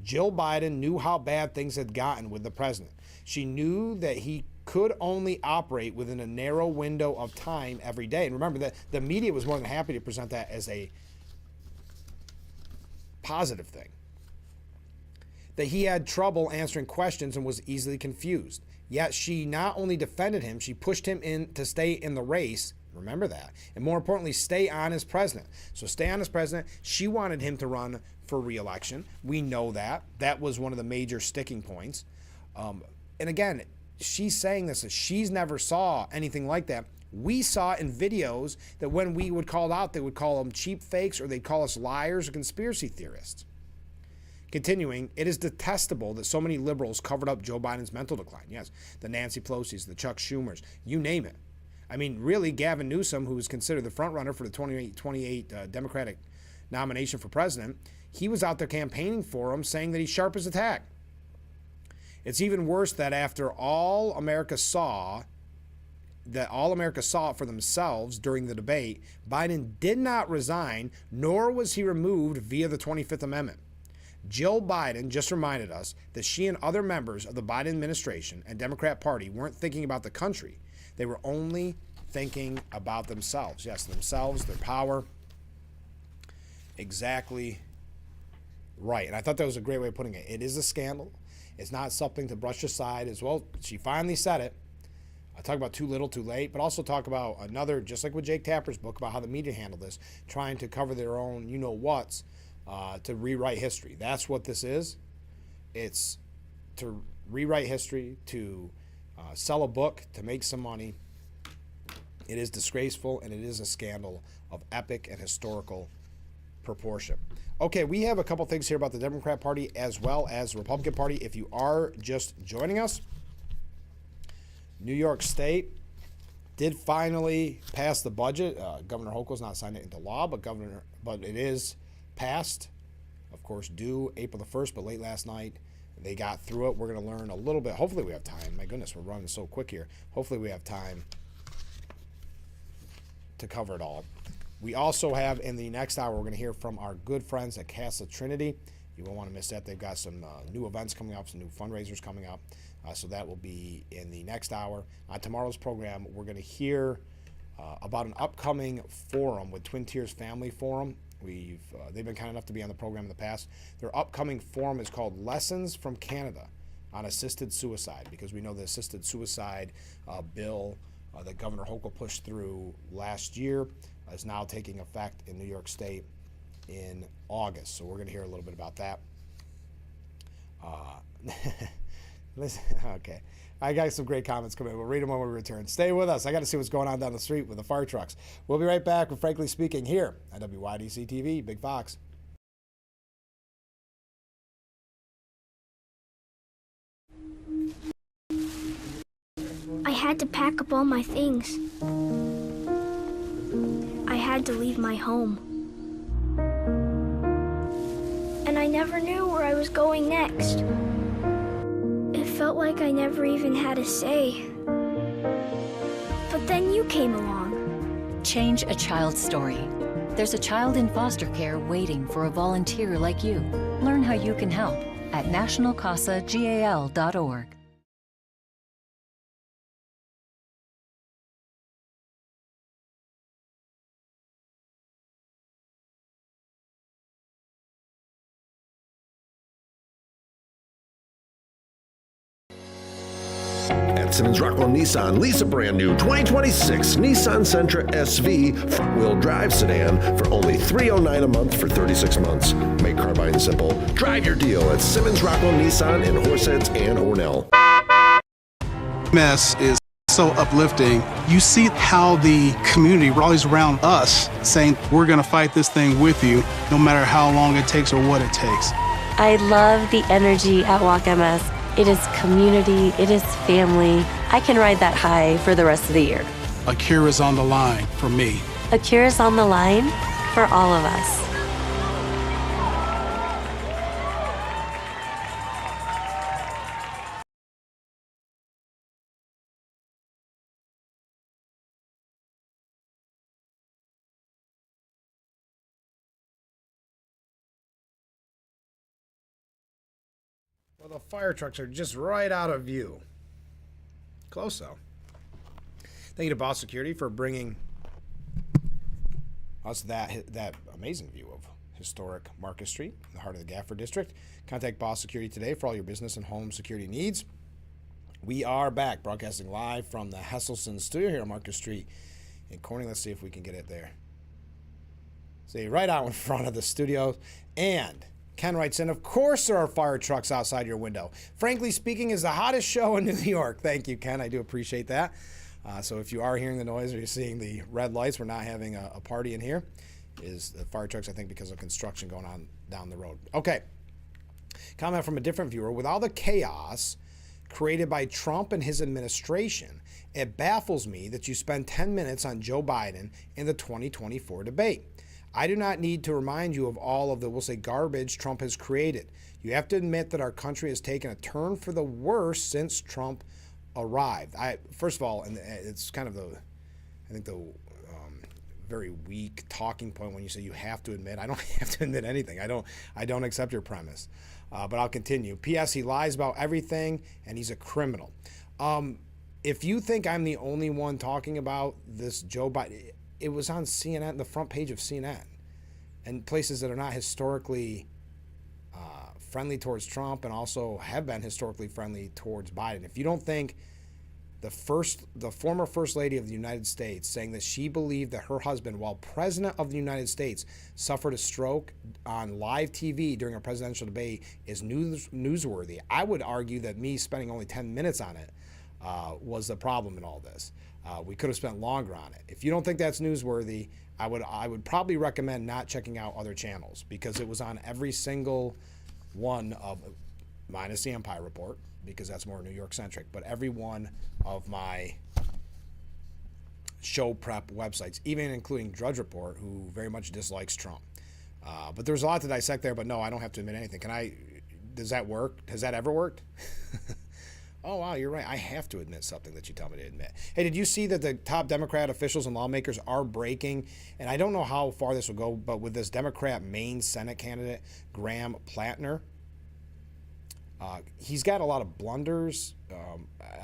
Jill Biden knew how bad things had gotten with the president. She knew that he could only operate within a narrow window of time every day. And remember that the media was more than happy to present that as a positive thing. That he had trouble answering questions and was easily confused. Yet she not only defended him, she pushed him in to stay in the race. Remember that. And more importantly, stay on as president. So stay on as president. She wanted him to run for re-election. We know that. That was one of the major sticking points. And again, she's saying this, that she's never saw anything like that. We saw in videos that when we would call out, they would call them cheap fakes, or they'd call us liars or conspiracy theorists. Continuing, it is detestable that so many liberals covered up Joe Biden's mental decline. Yes, the Nancy Pelosi's, the Chuck Schumers, you name it. I mean, really, Gavin Newsom, who was considered the front runner for the 2028 Democratic nomination for president, he was out there campaigning for him, saying that he's sharp as a tack. It's even worse that after all America saw it for themselves during the debate, Biden did not resign, nor was he removed via the 25th Amendment. Jill Biden just reminded us that she and other members of the Biden administration and Democrat Party weren't thinking about the country. They were only thinking about themselves. Yes, themselves, their power. Exactly right. And I thought that was a great way of putting it. It is a scandal. It's not something to brush aside as well. She finally said it. talk about too little, too late, but also talk about another, just like with Jake Tapper's book, about how the media handled this, trying to cover their own you-know-whats to rewrite history. That's what this is. It's to rewrite history, to sell a book, to make some money. It is disgraceful, and it is a scandal of epic and historical proportion. Okay, we have a couple things here about the Democrat Party as well as the Republican Party. If you are just joining us, New York State did finally pass the budget. Governor Hochul's not signed it into law, but it is passed. Of course, due April the 1st, but late last night they got through it. We're going to learn a little bit. Hopefully we have time. My goodness, we're running so quick here. Hopefully we have time to cover it all. We also have, in the next hour, we're going to hear from our good friends at Casa Trinity. You won't want to miss that. They've got some new events coming up, some new fundraisers coming up. So that will be in the next hour. On tomorrow's program, we're going to hear about an upcoming forum with Twin Tiers Family Forum. They've been kind enough to be on the program in the past. Their upcoming forum is called Lessons from Canada on Assisted Suicide, because we know the assisted suicide bill that Governor Hochul pushed through last year is now taking effect in New York State in August. So we're going to hear a little bit about that. Listen, okay. I got some great comments coming in. We'll read them when we return. Stay with us. I got to see what's going on down the street with the fire trucks. We'll be right back with Frankly Speaking here at WYDC TV, Big Fox. I had to pack up all my things. I had to leave my home. And I never knew where I was going next. It felt like I never even had a say. But then you came along. Change a child's story. There's a child in foster care waiting for a volunteer like you. Learn how you can help at nationalcasagal.org. At Simmons Rockwell Nissan, lease a brand new 2026 Nissan Sentra SV front-wheel drive sedan for only $309 a month for 36 months. Make car buying simple. Drive your deal at Simmons Rockwell Nissan in Horseheads and Ornell. Mess is so uplifting. You see how the community rallies around us, saying we're going to fight this thing with you, no matter how long it takes or what it takes. I love the energy at Walk MS. It is community, it is family. I can ride that high for the rest of the year. A cure is on the line for me. A cure is on the line for all of us. Well, the fire trucks are just right out of view. Close, though. Thank you to Boss Security for bringing us that amazing view of historic Marcus Street in the heart of the Gafford District. Contact Boss Security today for all your business and home security needs. We are back, broadcasting live from the Hesselson studio here on Marcus Street in Corning. Let's see if we can get it there. See, right out in front of the studio. And Ken writes in, of course there are fire trucks outside your window. Frankly Speaking is the hottest show in New York. Thank you, Ken. I do appreciate that. So if you are hearing the noise or you're seeing the red lights, we're not having a party in here. Is the fire trucks, I think, because of construction going on down the road. Okay. Comment from a different viewer. With all the chaos created by Trump and his administration, it baffles me that you spend 10 minutes on Joe Biden in the 2024 debate. I do not need to remind you of all of the, we'll say, garbage Trump has created. You have to admit that our country has taken a turn for the worse since Trump arrived. First of all, and it's kind of the very weak talking point when you say you have to admit. I don't have to admit anything. I don't accept your premise. But I'll continue. P.S. He lies about everything, and he's a criminal. If you think I'm the only one talking about this Joe Biden, it was on CNN, the front page of CNN, and places that are not historically friendly towards Trump and also have been historically friendly towards Biden. If you don't think the former First Lady of the United States, saying that she believed that her husband, while President of the United States, suffered a stroke on live TV during a presidential debate is newsworthy. I would argue that me spending only 10 minutes on it was the problem in all this. We could have spent longer on it. If you don't think that's newsworthy, I would probably recommend not checking out other channels, because it was on every single one of, minus the Empire Report, because that's more New York centric, but every one of my show prep websites, even including Drudge Report, who very much dislikes Trump. But there's a lot to dissect there, but no, I don't have to admit anything. Does that work? Has that ever worked? Oh, wow, you're right. I have to admit something that you tell me to admit. Hey, did you see that the top Democrat officials and lawmakers are breaking, and I don't know how far this will go, but with this Democrat Maine Senate candidate, Graham Plattner, he's got a lot of blunders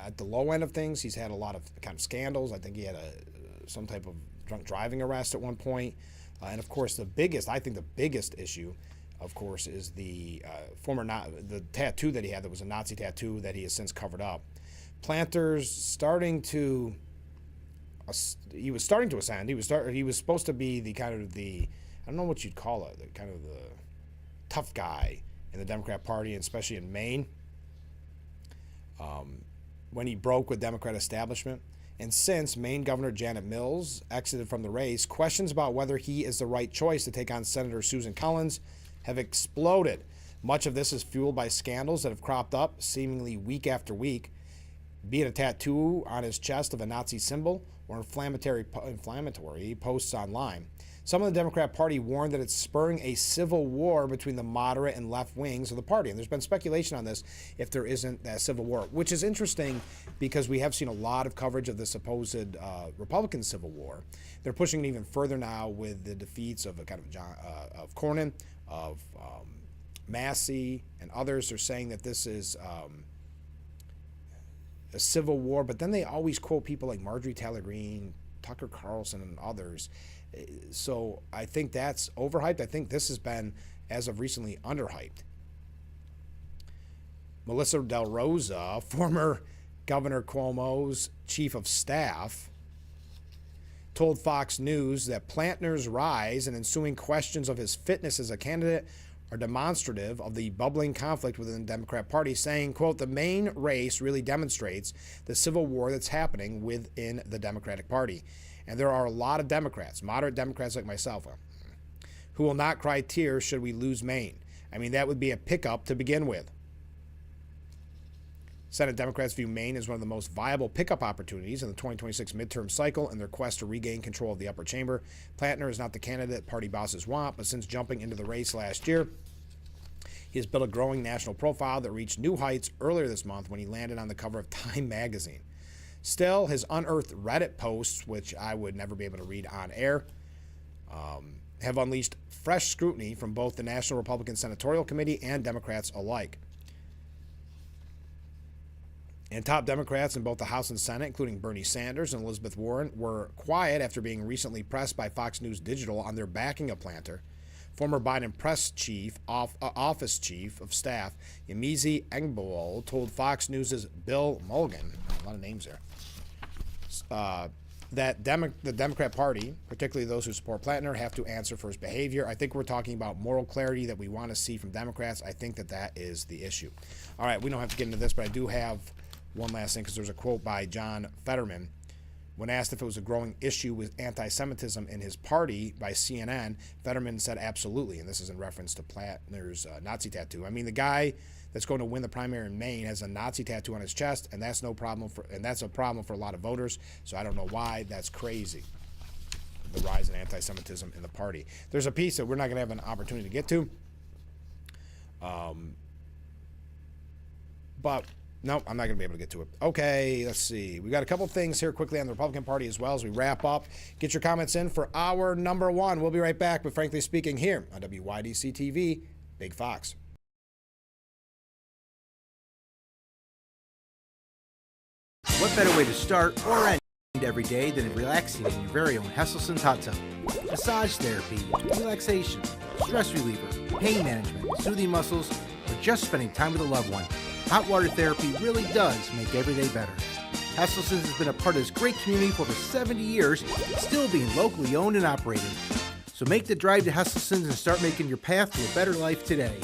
at the low end of things. He's had a lot of kind of scandals. I think he had some type of drunk driving arrest at one point. And of course, the biggest issue, of course, is the the tattoo that he had that was a Nazi tattoo that he has since covered up. Planter's starting to ascend. He was supposed to be the kind of I don't know what you'd call it, the kind of the tough guy in the Democrat Party, and especially in Maine, when he broke with Democrat establishment. And since Maine Governor Janet Mills exited from the race, questions about whether he is the right choice to take on Senator Susan Collins have exploded. Much of this is fueled by scandals that have cropped up seemingly week after week, be it a tattoo on his chest of a Nazi symbol or inflammatory posts online. Some of the Democrat Party warned that it's spurring a civil war between the moderate and left wings of the party. And there's been speculation on this if there isn't that civil war, which is interesting because we have seen a lot of coverage of the supposed Republican civil war. They're pushing it even further now with the defeats of of Cornyn, of Massey, and others. Are saying that this is a civil war, but then they always quote people like Marjorie Taylor Greene, Tucker Carlson, and others. So I think that's overhyped. I think this has been, as of recently, underhyped. Melissa Del Rosa, former Governor Cuomo's chief of staff, told Fox News that Plattner's rise and ensuing questions of his fitness as a candidate are demonstrative of the bubbling conflict within the Democrat Party, saying, quote, the Maine race really demonstrates the civil war that's happening within the Democratic Party. And there are a lot of Democrats, moderate Democrats like myself, who will not cry tears should we lose Maine. I mean, that would be a pickup to begin with. Senate Democrats view Maine as one of the most viable pickup opportunities in the 2026 midterm cycle in their quest to regain control of the upper chamber. Plattner is not the candidate party bosses want, but since jumping into the race last year, he has built a growing national profile that reached new heights earlier this month when he landed on the cover of Time magazine. Still, his unearthed Reddit posts, which I would never be able to read on air, have unleashed fresh scrutiny from both the National Republican Senatorial Committee and Democrats alike. And top Democrats in both the House and Senate, including Bernie Sanders and Elizabeth Warren, were quiet after being recently pressed by Fox News Digital on their backing of Planter. Former Biden press chief, office chief of staff, Yamizi Engbowol, told Fox News' Bill Mulligan, a lot of names there, that the Democrat Party, particularly those who support Plattner, have to answer for his behavior. I think we're talking about moral clarity that we want to see from Democrats. I think that is the issue. All right, we don't have to get into this, but I do have one last thing, because there's a quote by John Fetterman. When asked if it was a growing issue with anti-Semitism in his party by CNN, Fetterman said absolutely, and this is in reference to Plattner's Nazi tattoo. I mean, the guy that's going to win the primary in Maine has a Nazi tattoo on his chest, and that's no problem that's a problem for a lot of voters. So I don't know why that's crazy. The rise in anti-Semitism in the party. There's a piece that we're not going to have an opportunity to get to, but. No, I'm not going to be able to get to it. Okay, let's see. We got a couple things here quickly on the Republican Party as well as we wrap up. Get your comments in for hour number 1. We'll be right back with Frankly Speaking here on WYDC TV, Big Fox. What better way to start or end every day than relaxing in your very own Hesselson's hot tub? Massage therapy, relaxation, stress reliever, pain management, soothing muscles, or just spending time with a loved one. Hot water therapy really does make every day better. Hasselsen's has been a part of this great community for over 70 years, still being locally owned and operated. So make the drive to Hasselsen's and start making your path to a better life today.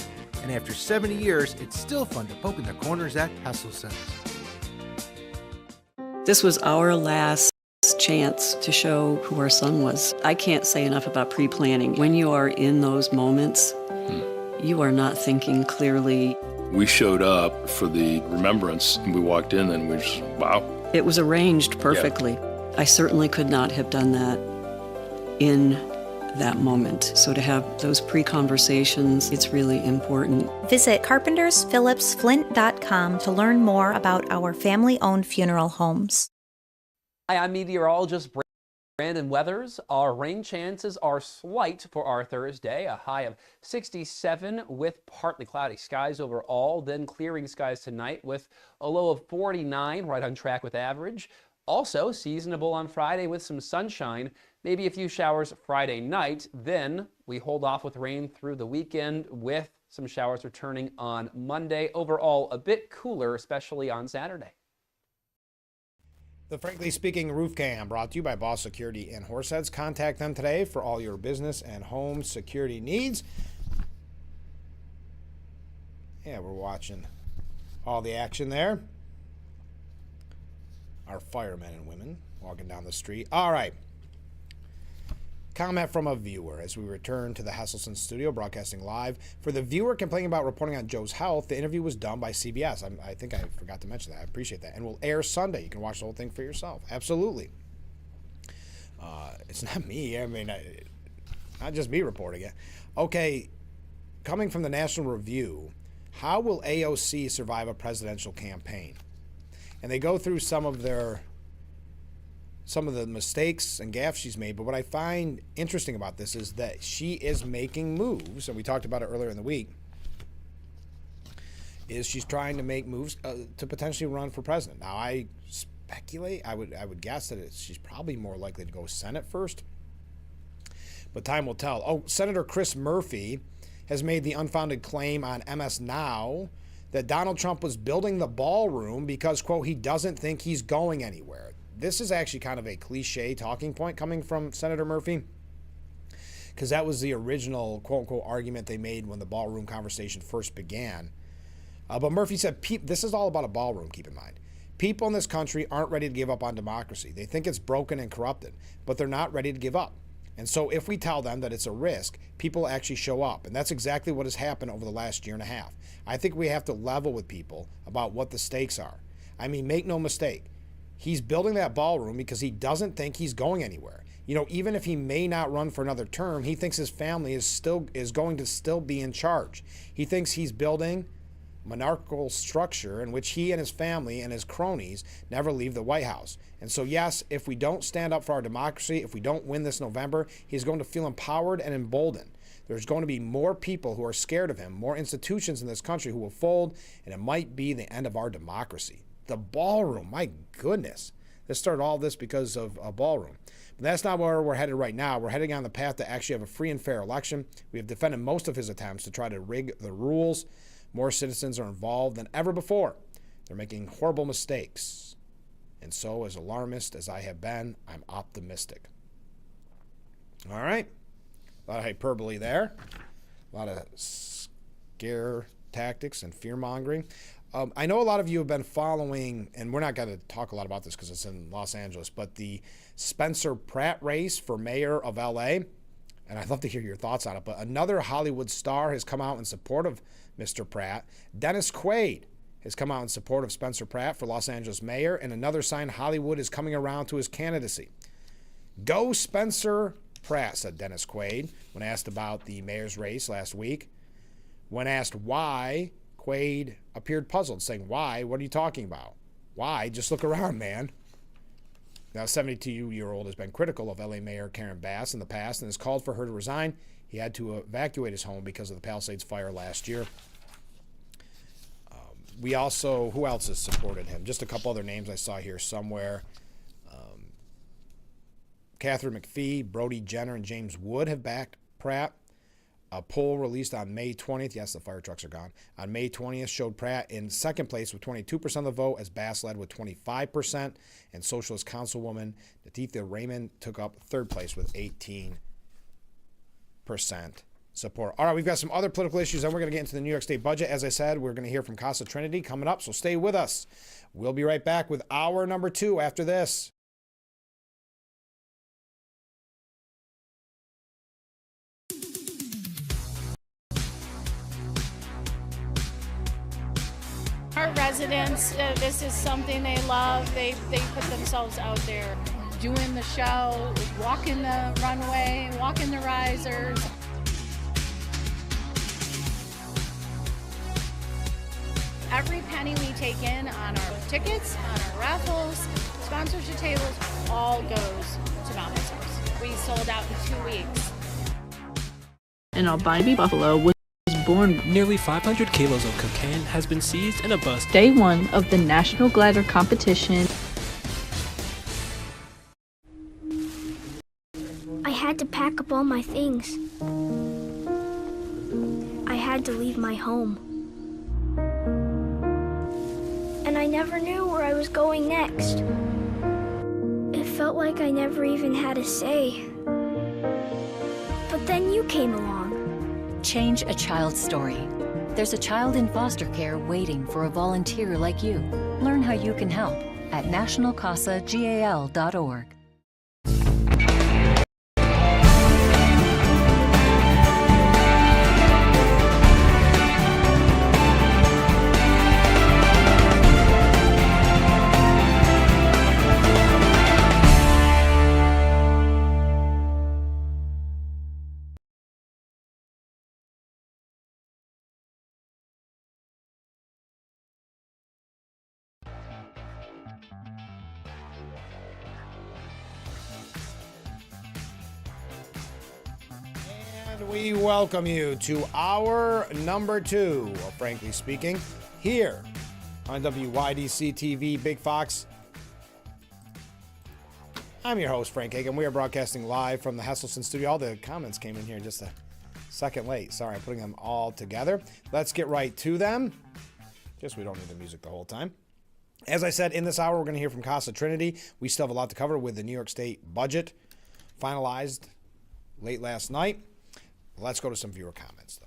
And after 70 years, it's still fun to poke in the corners at Hasselsen's. This was our last chance to show who our son was. I can't say enough about pre-planning. When you are in those moments, you are not thinking clearly. We showed up for the remembrance, and we walked in and we just, wow. It was arranged perfectly. Yeah. I certainly could not have done that in that moment. So to have those pre-conversations, it's really important. Visit carpentersphillipsflint.com to learn more about our family-owned funeral homes. Hi, I'm meteorologist Brandon Weathers. Our rain chances are slight for our Thursday, a high of 67 with partly cloudy skies overall, then clearing skies tonight with a low of 49, right on track with average. Also seasonable on Friday with some sunshine, maybe a few showers Friday night. Then we hold off with rain through the weekend with some showers returning on Monday. Overall, a bit cooler, especially on Saturday. The Frankly Speaking Roof Cam brought to you by Boss Security in Horseheads. Contact them today for all your business and home security needs. Yeah, we're watching all the action there. Our firemen and women walking down the street. All right. Comment from a viewer as we return to the Hasselson studio, broadcasting live. For the viewer complaining about reporting on Joe's health, the interview was done by CBS. I think I forgot to mention that. I appreciate that. And will air Sunday. You can watch the whole thing for yourself. Absolutely. It's not me. I mean, not just me reporting it. Okay, coming from the National Review, how will AOC survive a presidential campaign? And they go through some of the mistakes and gaffes she's made, but what I find interesting about this is that she is making moves, and we talked about it earlier in the week, is she's trying to make moves to potentially run for president. Now, I speculate, I would guess that she's probably more likely to go Senate first, but time will tell. Oh, Senator Chris Murphy has made the unfounded claim on MS Now that Donald Trump was building the ballroom because, quote, he doesn't think he's going anywhere. This is actually kind of a cliche talking point coming from Senator Murphy, because that was the original quote-unquote argument they made when the ballroom conversation first began. But Murphy said, this is all about a ballroom, keep in mind. People in this country aren't ready to give up on democracy. They think it's broken and corrupted, but they're not ready to give up. And so if we tell them that it's a risk, people actually show up. And that's exactly what has happened over the last year and a half. I think we have to level with people about what the stakes are. I mean, make no mistake. He's building that ballroom because he doesn't think he's going anywhere. You know, even if he may not run for another term, he thinks his family is going to still be in charge. He thinks he's building monarchical structure in which he and his family and his cronies never leave the White House. And so, yes, if we don't stand up for our democracy, if we don't win this November, he's going to feel empowered and emboldened. There's going to be more people who are scared of him, more institutions in this country who will fold, and it might be the end of our democracy. The ballroom, my goodness. This started all this because of a ballroom. But that's not where we're headed right now. We're heading on the path to actually have a free and fair election. We have defended most of his attempts to try to rig the rules. More citizens are involved than ever before. They're making horrible mistakes. And so, as alarmist as I have been, I'm optimistic. All right. A lot of hyperbole there. A lot of scare tactics and fear-mongering. I know a lot of you have been following, and we're not going to talk a lot about this because it's in Los Angeles, but the Spencer Pratt race for mayor of L.A., and I'd love to hear your thoughts on it, but another Hollywood star has come out in support of Mr. Pratt. Dennis Quaid has come out in support of Spencer Pratt for Los Angeles mayor, and another sign Hollywood is coming around to his candidacy. Go Spencer Pratt, said Dennis Quaid when asked about the mayor's race last week. When asked why, Quaid appeared puzzled, saying, why? What are you talking about? Why? Just look around, man. Now, 72-year-old has been critical of L.A. Mayor Karen Bass in the past and has called for her to resign. He had to evacuate his home because of the Palisades fire last year. We also, who else has supported him? Just a couple other names I saw here somewhere. Catherine McPhee, Brody Jenner, and James Wood have backed Pratt. A poll released on May 20th, yes, the fire trucks are gone, on May 20th showed Pratt in second place with 22% of the vote, as Bass led with 25%, and Socialist Councilwoman Natitha Raymond took up third place with 18% support. All right, we've got some other political issues, and we're going to get into the New York State budget. As I said, we're going to hear from Casa Trinity coming up, so stay with us. We'll be right back with hour number 2 after this. Our residents, this is something they love. They put themselves out there doing the show, walking the runway, walking the risers. Every penny we take in on our tickets, on our raffles, sponsorship tables, all goes to Mount Missouri. We sold out in 2 weeks. And Albina Buffalo was born. Nearly 500 kilos of cocaine has been seized in a bus. Day 1 of the National Glider Competition. I had to pack up all my things. I had to leave my home. And I never knew where I was going next. It felt like I never even had a say. But then you came along. Change a child's story. There's a child in foster care waiting for a volunteer like you. Learn how you can help at nationalcasagal.org. We welcome you to hour number 2 of Frankly Speaking here on WYDC TV Big Fox. I'm your host, Frank Hagan. We are broadcasting live from the Hesselson studio. All the comments came in here just a second late. Sorry, I'm putting them all together. Let's get right to them. Just we don't need the music the whole time. As I said, in this hour, we're going to hear from Casa Trinity. We still have a lot to cover with the New York State budget finalized late last night. Let's go to some viewer comments, though.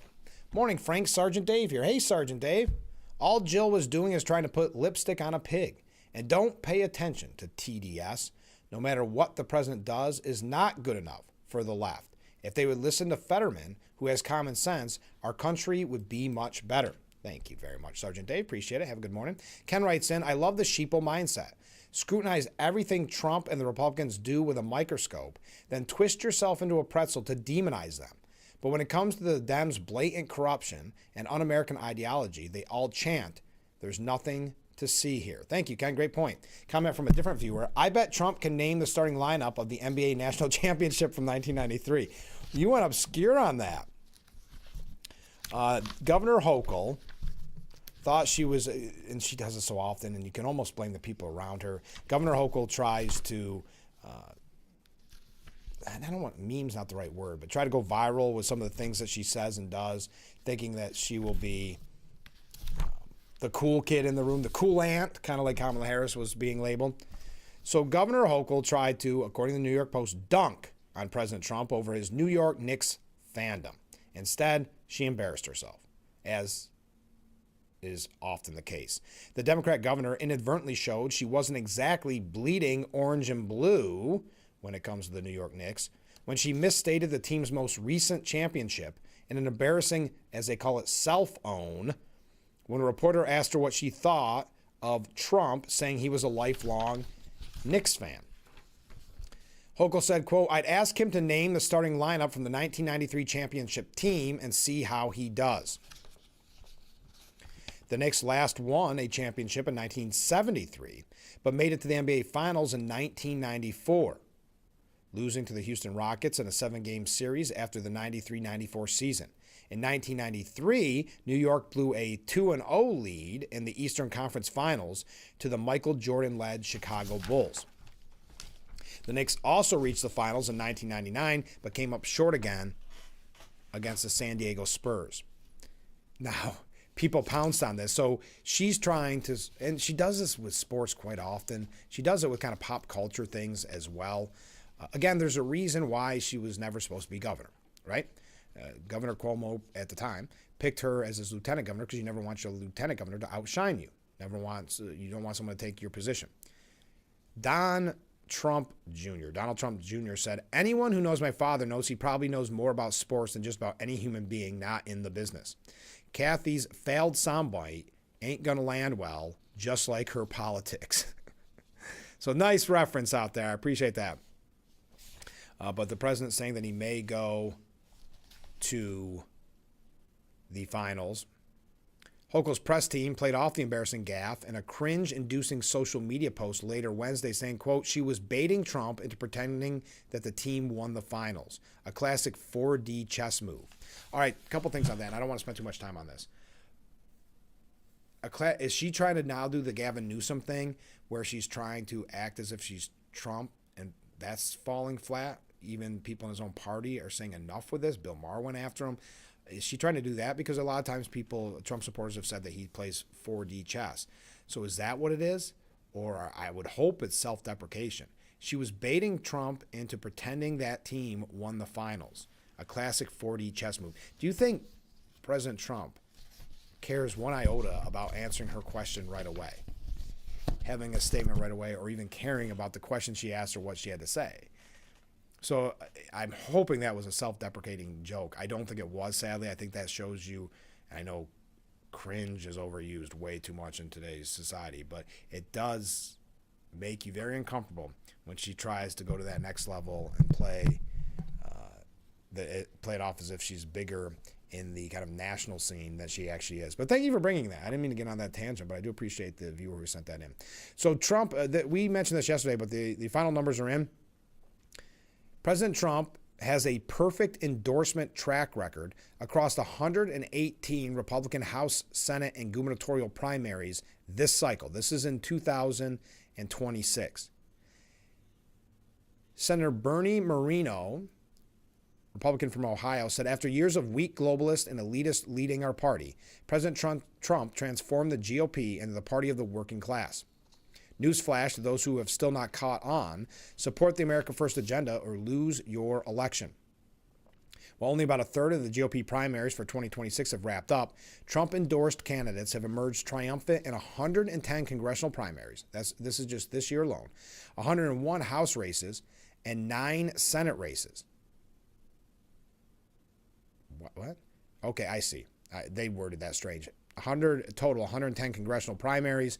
Morning, Frank. Sergeant Dave here. Hey, Sergeant Dave. All Jill was doing is trying to put lipstick on a pig. And don't pay attention to TDS. No matter what the president does is not good enough for the left. If they would listen to Fetterman, who has common sense, our country would be much better. Thank you very much, Sergeant Dave. Appreciate it. Have a good morning. Ken writes in, I love the sheeple mindset. Scrutinize everything Trump and the Republicans do with a microscope, then twist yourself into a pretzel to demonize them. But when it comes to the Dems' blatant corruption and un-American ideology, they all chant, there's nothing to see here. Thank you, Ken. Great point. Comment from a different viewer. I bet Trump can name the starting lineup of the NBA National Championship from 1993. You went obscure on that. Governor Hochul thought she was, and she does it so often, and you can almost blame the people around her. Governor Hochul tries to, and I don't want meme's not the right word, but try to go viral with some of the things that she says and does, thinking that she will be the cool kid in the room, the cool aunt, kind of like Kamala Harris was being labeled. So Governor Hochul tried to, according to the New York Post, dunk on President Trump over his New York Knicks fandom. Instead, she embarrassed herself, as is often the case. The Democrat governor inadvertently showed she wasn't exactly bleeding orange and blue when it comes to the New York Knicks, when she misstated the team's most recent championship in an embarrassing, as they call it, self-own, when a reporter asked her what she thought of Trump saying he was a lifelong Knicks fan. Hochul said, quote, I'd ask him to name the starting lineup from the 1993 championship team and see how he does. The Knicks last won a championship in 1973, but made it to the NBA Finals in 1994. Losing to the Houston Rockets in a 7-game series after the 93-94 season. In 1993, New York blew a 2-0 lead in the Eastern Conference Finals to the Michael Jordan-led Chicago Bulls. The Knicks also reached the finals in 1999, but came up short again against the San Diego Spurs. Now, people pounced on this. So she's trying to, and she does this with sports quite often. She does it with kind of pop culture things as well. Again, there's a reason why she was never supposed to be governor, right? Governor Cuomo at the time picked her as his lieutenant governor because you never want your lieutenant governor to outshine you. You don't want someone to take your position. Donald Trump Jr. said, anyone who knows my father knows he probably knows more about sports than just about any human being not in the business. Kathy's failed soundbite ain't going to land well, just like her politics. So nice reference out there. I appreciate that. But the president's saying that he may go to the finals. Hochul's press team played off the embarrassing gaffe in a cringe-inducing social media post later Wednesday saying, quote, she was baiting Trump into pretending that the team won the finals. A classic 4D chess move. All right, a couple things on that. I don't want to spend too much time on this. Is she trying to now do the Gavin Newsom thing where she's trying to act as if she's Trump and that's falling flat? Even people in his own party are saying enough with this. Bill Maher went after him. Is she trying to do that? Because a lot of times Trump supporters have said that he plays 4D chess. So is that what it is? Or I would hope it's self-deprecation. She was baiting Trump into pretending that team won the finals. A classic 4D chess move. Do you think President Trump cares one iota about answering her question right away? Having a statement right away, or even caring about the question she asked or what she had to say? So I'm hoping that was a self-deprecating joke. I don't think it was, sadly. I think that shows you, and I know cringe is overused way too much in today's society, but it does make you very uncomfortable when she tries to go to that next level and play it off as if she's bigger in the kind of national scene that she actually is. But thank you for bringing that. I didn't mean to get on that tangent, but I do appreciate the viewer who sent that in. So Trump, we mentioned this yesterday, but the final numbers are in. President Trump has a perfect endorsement track record across 118 Republican House, Senate, and gubernatorial primaries this cycle. This is in 2026. Senator Bernie Moreno, Republican from Ohio, said after years of weak globalist and elitist leading our party, President Trump transformed the GOP into the party of the working class. Newsflash to those who have still not caught on, support the America First agenda or lose your election. While only about a third of the GOP primaries for 2026 have wrapped up, Trump-endorsed candidates have emerged triumphant in 110 congressional primaries. This is just this year alone. 101 House races and 9 Senate races. What? Okay, I see. They worded that strange. 110 congressional primaries.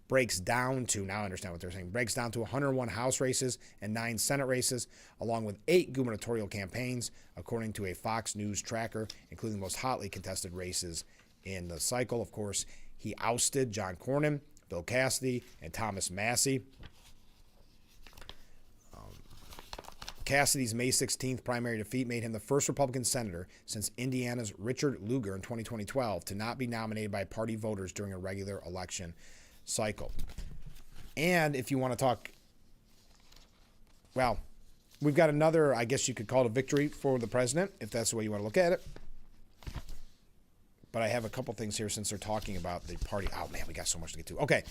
Breaks down to, now I understand what they're saying, breaks down to 101 House races and 9 Senate races, along with 8 gubernatorial campaigns, according to a Fox News tracker, including the most hotly contested races in the cycle. Of course, he ousted John Cornyn, Bill Cassidy, and Thomas Massie. Cassidy's May 16th primary defeat made him the first Republican senator since Indiana's Richard Lugar in 2012 to not be nominated by party voters during a regular election cycle. And if you want to talk, well, we've got another, I guess you could call it a victory for the president, if that's the way you want to look at it. But I have a couple things here since they're talking about the party. Oh, man, we got so much to get to. Okay.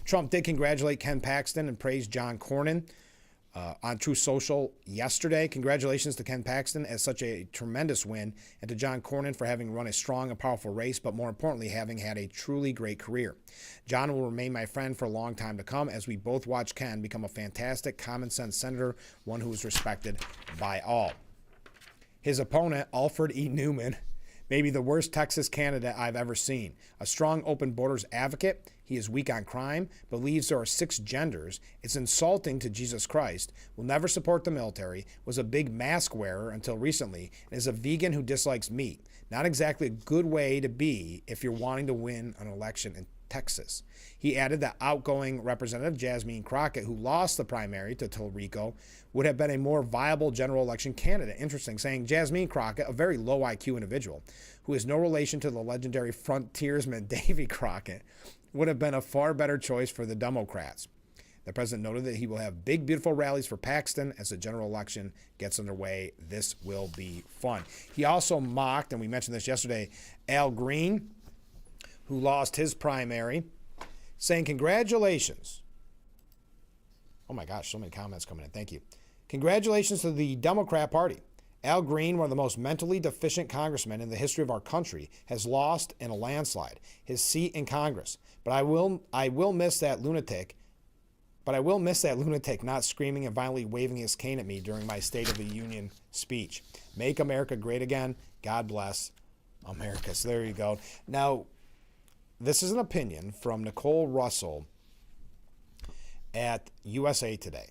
Trump did congratulate Ken Paxton and praised John Cornyn on Truth Social yesterday. Congratulations to Ken Paxton as such a tremendous win, and to John Cornyn for having run a strong and powerful race, but more importantly, having had a truly great career. John will remain my friend for a long time to come as we both watch Ken become a fantastic common sense senator, one who is respected by all. His opponent, Alfred E. Newman, may be the worst Texas candidate I've ever seen. A strong open borders advocate, he is weak on crime, believes there are 6 genders, is insulting to Jesus Christ, will never support the military, was a big mask wearer until recently, and is a vegan who dislikes meat. Not exactly a good way to be if you're wanting to win an election in Texas. He added that outgoing Representative Jasmine Crockett, who lost the primary to Tallarico, would have been a more viable general election candidate. Interesting, saying Jasmine Crockett, a very low IQ individual, who is no relation to the legendary frontiersman Davy Crockett, would have been a far better choice for the Democrats. The president noted that he will have big, beautiful rallies for Paxton as the general election gets underway. This will be fun. He also mocked, and we mentioned this yesterday, Al Green, who lost his primary, saying, congratulations. Oh my gosh, so many comments coming in. Thank you. Congratulations to the Democrat Party. Al Green, one of the most mentally deficient congressmen in the history of our country, has lost in a landslide his seat in Congress. But I will miss that lunatic. But I will miss that lunatic not screaming and violently waving his cane at me during my State of the Union speech. Make America great again. God bless America. So there you go. Now, this is an opinion from Nicole Russell at USA Today.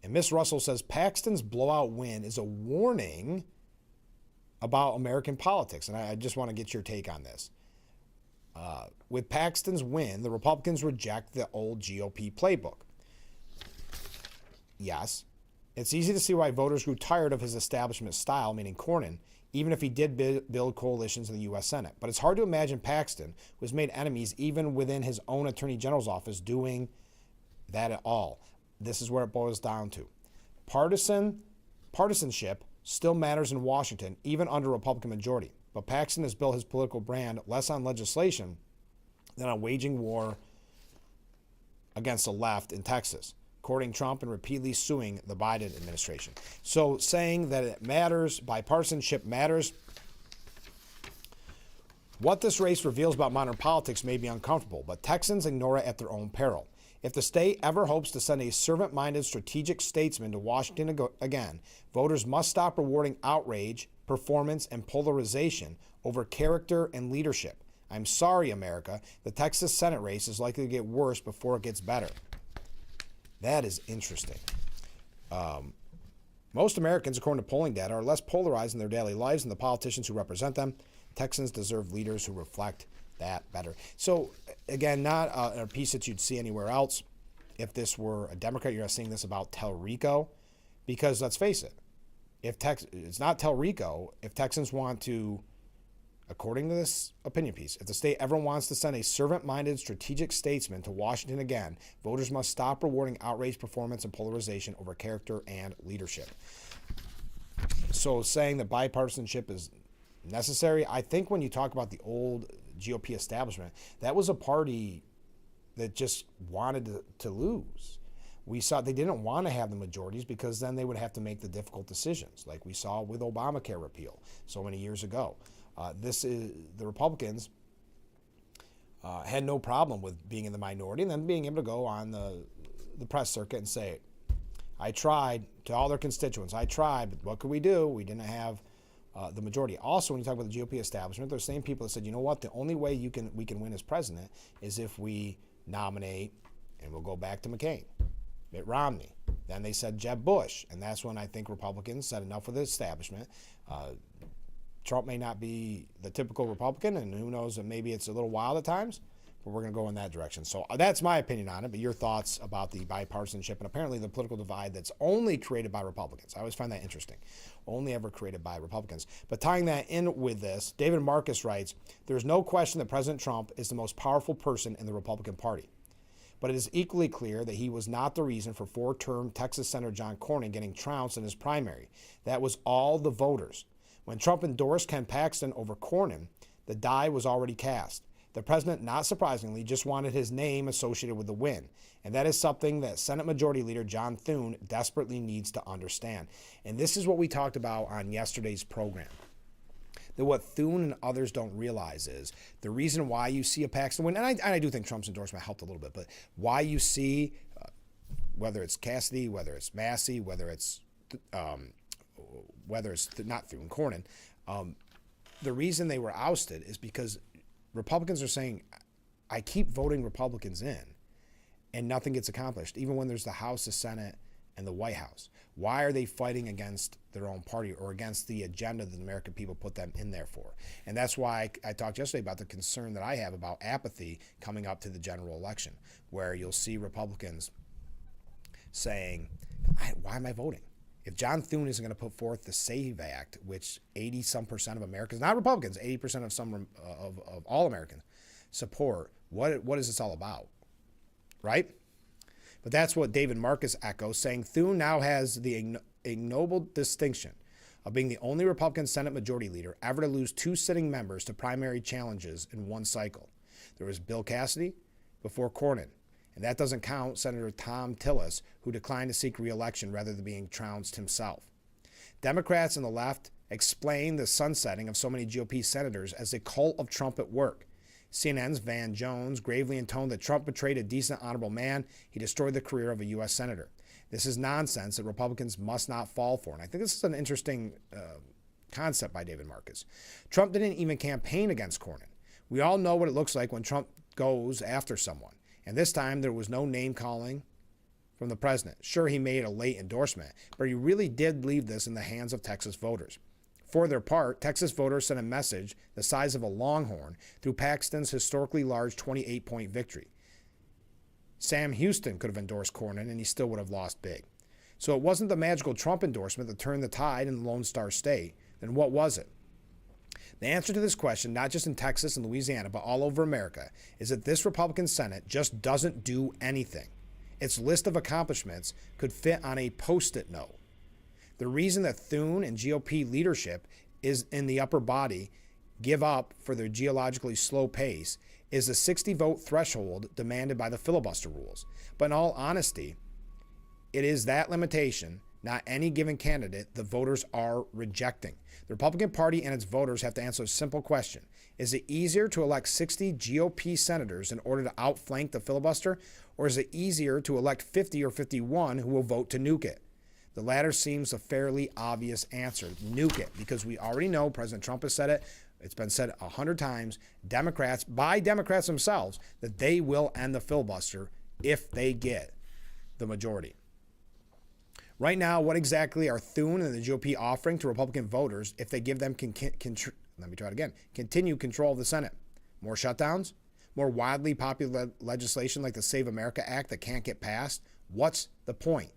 And Miss Russell says Paxton's blowout win is a warning about American politics. And I just want to get your take on this. With Paxton's win, the Republicans reject the old GOP playbook. Yes, it's easy to see why voters grew tired of his establishment style, meaning Cornyn, even if he did build coalitions in the U.S. Senate. But it's hard to imagine Paxton, who has made enemies even within his own attorney general's office, doing that at all. This is where it boils down to. Partisanship still matters in Washington, even under a Republican majority. But Paxton has built his political brand less on legislation than on waging war against the left in Texas, courting Trump and repeatedly suing the Biden administration. So saying that it matters, bipartisanship matters. What this race reveals about modern politics may be uncomfortable, but Texans ignore it at their own peril. If the state ever hopes to send a servant-minded strategic statesman to Washington again, voters must stop rewarding outrage, performance, and polarization over character and leadership. I'm sorry, America. The Texas Senate race is likely to get worse before it gets better. That is interesting. Most Americans, according to polling data, are less polarized in their daily lives than the politicians who represent them. Texans deserve leaders who reflect that better. So, again, not a piece that you'd see anywhere else. If this were a Democrat, you're not seeing this about Telrico, because let's face it, it's not Telrico. If Texans want to, according to this opinion piece, if the state ever wants to send a servant-minded strategic statesman to Washington again, voters must stop rewarding outrage, performance, and polarization over character and leadership. So saying that bipartisanship is necessary, I think when you talk about the old GOP establishment, that was a party that just wanted to lose. We saw they didn't want to have the majorities because then they would have to make the difficult decisions, like we saw with Obamacare repeal so many years ago. The Republicans had no problem with being in the minority and then being able to go on the press circuit and say, I tried, to all their constituents, I tried, but what could we do? We didn't have the majority. Also, when you talk about the GOP establishment, they're the same people that said, you know what, the only way we can win as president is if we nominate, and we'll go back to McCain, Mitt Romney. Then they said Jeb Bush, and that's when I think Republicans said enough with the establishment. Trump may not be the typical Republican, and who knows, maybe it's a little wild at times, but we're going to go in that direction. So that's my opinion on it, but your thoughts about the bipartisanship and apparently the political divide that's only created by Republicans. I always find that interesting. Only ever created by Republicans. But tying that in with this, David Marcus writes, there's no question that President Trump is the most powerful person in the Republican Party. But it is equally clear that he was not the reason for four-term Texas Senator John Cornyn getting trounced in his primary. That was all the voters. When Trump endorsed Ken Paxton over Cornyn, the die was already cast. The president, not surprisingly, just wanted his name associated with the win. And that is something that Senate Majority Leader John Thune desperately needs to understand. And this is what we talked about on yesterday's program. That what Thune and others don't realize is the reason why you see a Paxton win, and I do think Trump's endorsement helped a little bit, but why you see, whether it's Cassidy, whether it's Massey, whether it's not Thune, Cornyn, the reason they were ousted is because Republicans are saying, I keep voting Republicans in, and nothing gets accomplished, even when there's the House, the Senate, and the White House. Why are they fighting against their own party or against the agenda that the American people put them in there for? And that's why I talked yesterday about the concern that I have about apathy coming up to the general election, where you'll see Republicans saying, why am I voting? If John Thune isn't going to put forth the SAVE Act, which 80-some% of Americans, not Republicans, 80% of all Americans support, what is this all about, right? But that's what David Marcus echoes, saying Thune now has the ignoble distinction of being the only Republican Senate Majority Leader ever to lose 2 sitting members to primary challenges in one cycle. There was Bill Cassidy before Cornyn, and that doesn't count Senator Tom Tillis, who declined to seek re-election rather than being trounced himself. Democrats and the left explain the sunsetting of so many GOP senators as a cult of Trump at work. CNN's Van Jones gravely intoned that Trump betrayed a decent, honorable man. He destroyed the career of a U.S. senator. This is nonsense that Republicans must not fall for. And I think this is an interesting concept by David Marcus. Trump didn't even campaign against Cornyn. We all know what it looks like when Trump goes after someone. And this time there was no name calling from the president. Sure, he made a late endorsement, but he really did leave this in the hands of Texas voters. For their part, Texas voters sent a message the size of a longhorn through Paxton's historically large 28-point victory. Sam Houston could have endorsed Cornyn, and he still would have lost big. So it wasn't the magical Trump endorsement that turned the tide in the Lone Star State. Then what was it? The answer to this question, not just in Texas and Louisiana, but all over America, is that this Republican Senate just doesn't do anything. Its list of accomplishments could fit on a Post-it note. The reason that Thune and GOP leadership is in the upper body give up for their geologically slow pace is the 60-vote threshold demanded by the filibuster rules. But in all honesty, it is that limitation, not any given candidate, the voters are rejecting. The Republican Party and its voters have to answer a simple question. Is it easier to elect 60 GOP senators in order to outflank the filibuster, or is it easier to elect 50 or 51 who will vote to nuke it? The latter seems a fairly obvious answer. Nuke it, because we already know, President Trump has said it, it's been said 100 times, by Democrats themselves, that they will end the filibuster if they get the majority. Right now, what exactly are Thune and the GOP offering to Republican voters if they give them continued control of the Senate? More shutdowns? More widely popular legislation like the Save America Act that can't get passed? What's the point?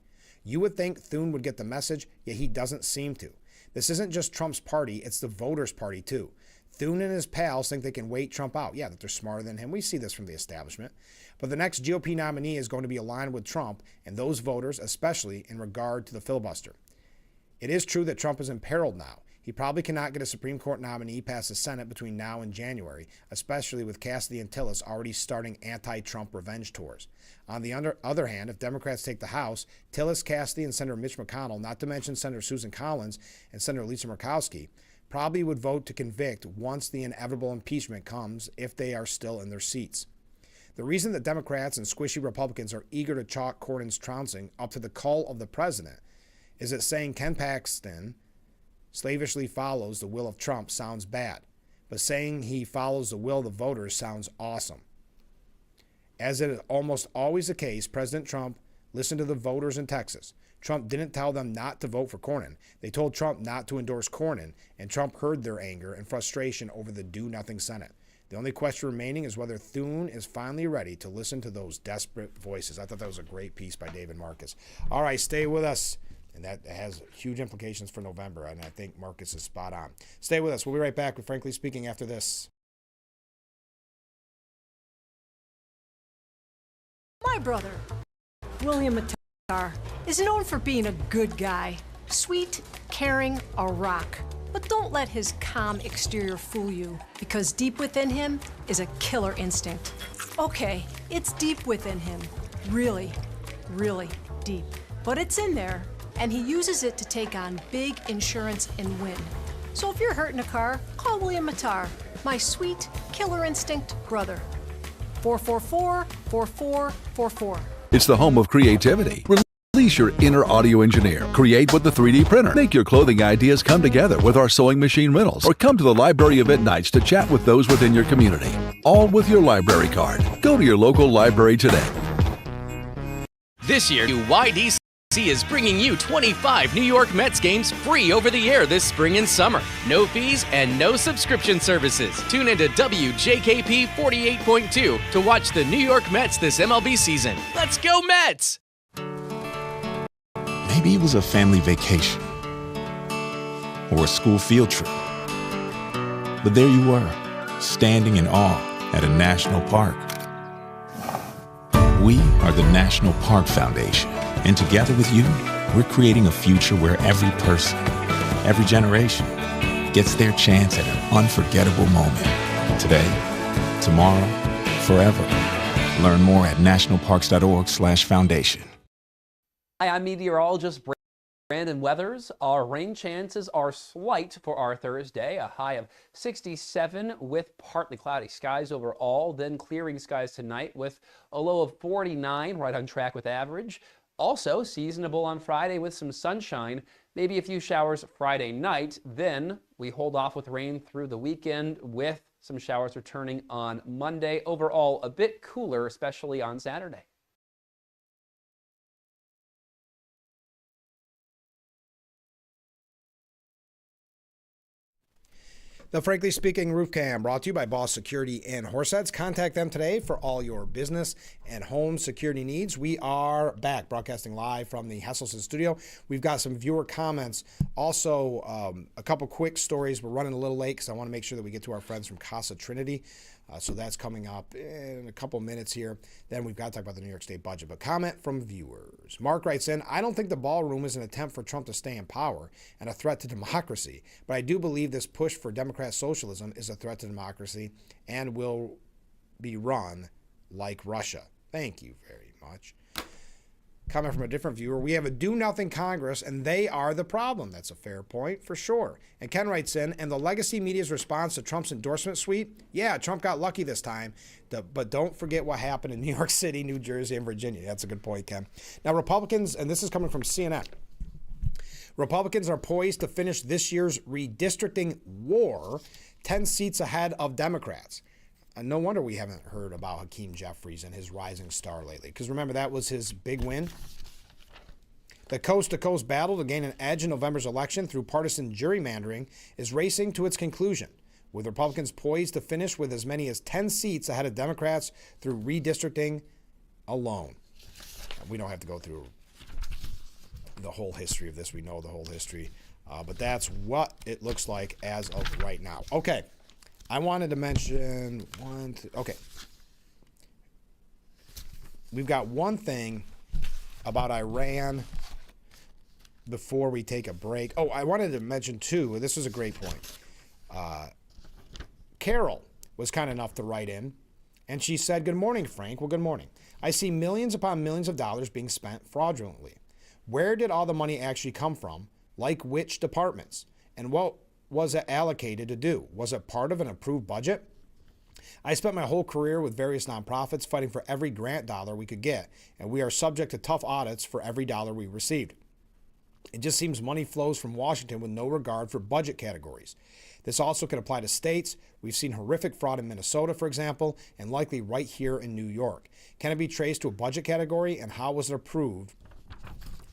You would think Thune would get the message, yet he doesn't seem to. This isn't just Trump's party, it's the voters' party too. Thune and his pals think they can wait Trump out. Yeah, that they're smarter than him. We see this from the establishment. But the next GOP nominee is going to be aligned with Trump and those voters, especially in regard to the filibuster. It is true that Trump is imperiled now. He probably cannot get a Supreme Court nominee past the Senate between now and January, especially with Cassidy and Tillis already starting anti-Trump revenge tours. On the other hand, if Democrats take the House, Tillis, Cassidy, and Senator Mitch McConnell, not to mention Senator Susan Collins and Senator Lisa Murkowski, probably would vote to convict once the inevitable impeachment comes if they are still in their seats. The reason that Democrats and squishy Republicans are eager to chalk Cornyn's trouncing up to the call of the president is that saying Ken Paxton slavishly follows the will of Trump sounds bad, but saying he follows the will of the voters sounds awesome. As it is almost always the case, President Trump listened to the voters in Texas. Trump didn't tell them not to vote for Cornyn. They told Trump not to endorse Cornyn, and Trump heard their anger and frustration over the do-nothing Senate. The only question remaining is whether Thune is finally ready to listen to those desperate voices. I thought that was a great piece by David Marcus. All right, stay with us. And that has huge implications for November, and I think Marcus is spot on. Stay with us. We'll be right back with Frankly Speaking after this. My brother, William Matar, is known for being a good guy. Sweet, caring, a rock. But don't let his calm exterior fool you, because deep within him is a killer instinct. Okay, it's deep within him. Really, really deep. But it's in there, and he uses it to take on big insurance and win. So if you're hurt in a car, call William Matar, my sweet, killer instinct brother. 444-4444. It's the home of creativity. Release your inner audio engineer. Create with the 3D printer. Make your clothing ideas come together with our sewing machine rentals. Or come to the library event nights to chat with those within your community. All with your library card. Go to your local library today. This year, WYDC is bringing you 25 New York Mets games free over the air this spring and summer. No fees and no subscription services. Tune into WJKP 48.2 to watch the New York Mets this MLB season. Let's go Mets! Maybe it was a family vacation or a school field trip. But there you were, standing in awe at a national park. We are the National Park Foundation, and together with you, we're creating a future where every person, every generation, gets their chance at an unforgettable moment. Today, tomorrow, forever. Learn more at nationalparks.org/foundation. Hi, I'm meteorologist Brandon Weathers. Our rain chances are slight for our Thursday, a high of 67 with partly cloudy skies overall, then clearing skies tonight with a low of 49, right on track with average. Also seasonable on Friday with some sunshine, maybe a few showers Friday night. Then we hold off with rain through the weekend with some showers returning on Monday. Overall, a bit cooler, especially on Saturday. The Frankly Speaking Roof Cam brought to you by Boss Security in Horseheads. Contact them today for all your business and home security needs. We are back broadcasting live from the Hesselson studio. We've got some viewer comments. Also, a couple quick stories. We're running a little late because I want to make sure that we get to our friends from Casa Trinity. So that's coming up in a couple minutes here. Then we've got to talk about the New York State budget. But comment from viewers. Mark writes in, I don't think the ballroom is an attempt for Trump to stay in power and a threat to democracy. But I do believe this push for Democrat socialism is a threat to democracy and will be run like Russia. Thank you very much. Comment from a different viewer. We have a do-nothing Congress, and they are the problem. That's a fair point, for sure. And Ken writes in, and the legacy media's response to Trump's endorsement suite? Yeah, Trump got lucky this time, but don't forget what happened in New York City, New Jersey, and Virginia. That's a good point, Ken. Now, Republicans, and this is coming from CNN, Republicans are poised to finish this year's redistricting war 10 seats ahead of Democrats. No wonder we haven't heard about Hakeem Jeffries and his rising star lately. Because remember, that was his big win. The coast-to-coast battle to gain an edge in November's election through partisan gerrymandering is racing to its conclusion, with Republicans poised to finish with as many as 10 seats ahead of Democrats through redistricting alone. We don't have to go through the whole history of this. We know the whole history. But that's what it looks like as of right now. Okay. I wanted to mention okay. We've got one thing about Iran before we take a break. Oh, I wanted to mention too, this was a great point. Carol was kind enough to write in, and she said, good morning, Frank. Well, good morning. I see millions upon millions of dollars being spent fraudulently. Where did all the money actually come from? Like which departments? And what was it allocated to do? Was it part of an approved budget? I spent my whole career with various nonprofits fighting for every grant dollar we could get, and we are subject to tough audits for every dollar we received. It just seems money flows from Washington with no regard for budget categories. This also can apply to states. We've seen horrific fraud in Minnesota, for example, and likely right here in New York. Can it be traced to a budget category, and how was it approved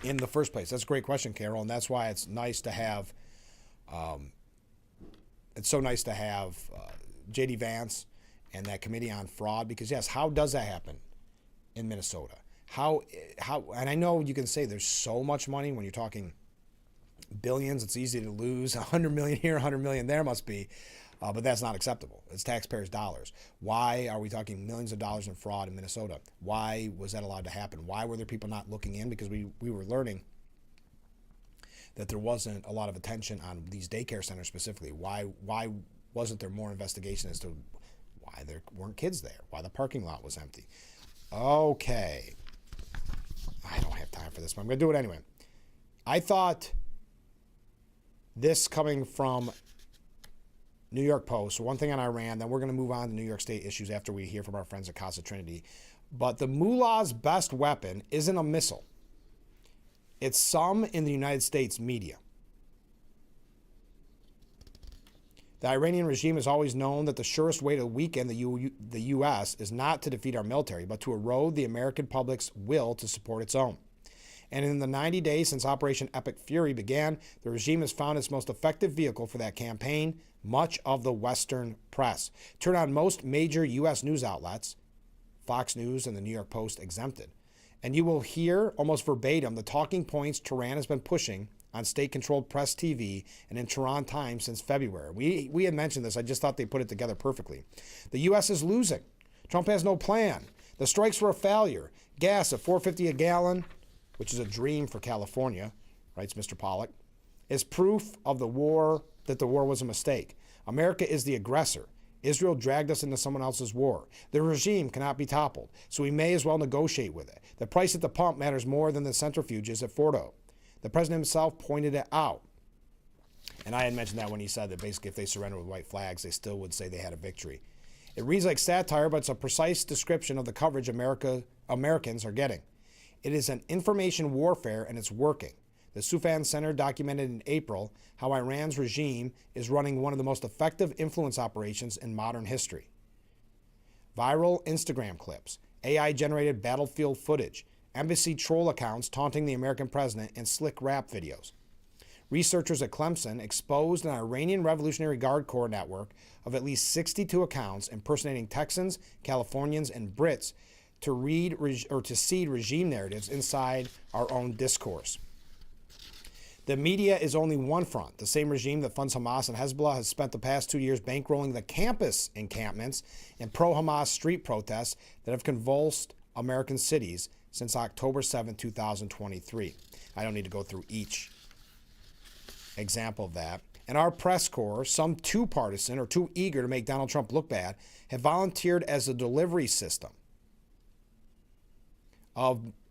in the first place? That's a great question, Carol, and that's why it's nice to have J.D. Vance and that committee on fraud, because yes, how does that happen in Minnesota? How, and I know you can say there's so much money when you're talking billions, it's easy to lose. 100 million here, 100 million there must be, but that's not acceptable. It's taxpayers' dollars. Why are we talking millions of dollars in fraud in Minnesota? Why was that allowed to happen? Why were there people not looking in? Because we were learning that there wasn't a lot of attention on these daycare centers specifically. Why wasn't there more investigation as to why there weren't kids there? Why the parking lot was empty? Okay. I don't have time for this, but I'm going to do it anyway. I thought this coming from New York Post, so one thing on Iran, then we're going to move on to New York State issues after we hear from our friends at Casa Trinity. But the mullah's best weapon isn't a missile. It's some in the United States media. The Iranian regime has always known that the surest way to weaken the U.S. is not to defeat our military, but to erode the American public's will to support its own. And in the 90 days since Operation Epic Fury began, the regime has found its most effective vehicle for that campaign, much of the Western press. Turn on most major U.S. news outlets, Fox News and the New York Post exempted, and you will hear almost verbatim the talking points Tehran has been pushing on state-controlled press TV and in Tehran Times since February. We had mentioned this. I just thought they put it together perfectly. The U.S. is losing. Trump has no plan. The strikes were a failure. Gas at $4.50 a gallon, which is a dream for California, writes Mr. Pollock, is proof of the war that the war was a mistake. America is the aggressor. Israel dragged us into someone else's war. The regime cannot be toppled, so we may as well negotiate with it. The price at the pump matters more than the centrifuges at Fordo. The president himself pointed it out. And I had mentioned that when he said that basically if they surrender with white flags, they still would say they had a victory. It reads like satire, but it's a precise description of the coverage Americans are getting. It is an information warfare, and it's working. The Soufan Center documented in April how Iran's regime is running one of the most effective influence operations in modern history. Viral Instagram clips, AI-generated battlefield footage, embassy troll accounts taunting the American president, and slick rap videos. Researchers at Clemson exposed an Iranian Revolutionary Guard Corps network of at least 62 accounts impersonating Texans, Californians, and Brits to read or to seed regime narratives inside our own discourse. The media is only one front. The same regime that funds Hamas and Hezbollah has spent the past 2 years bankrolling the campus encampments and pro-Hamas street protests that have convulsed American cities since October 7, 2023. I don't need to go through each example of that. And our press corps, some too partisan or too eager to make Donald Trump look bad, have volunteered as a delivery system.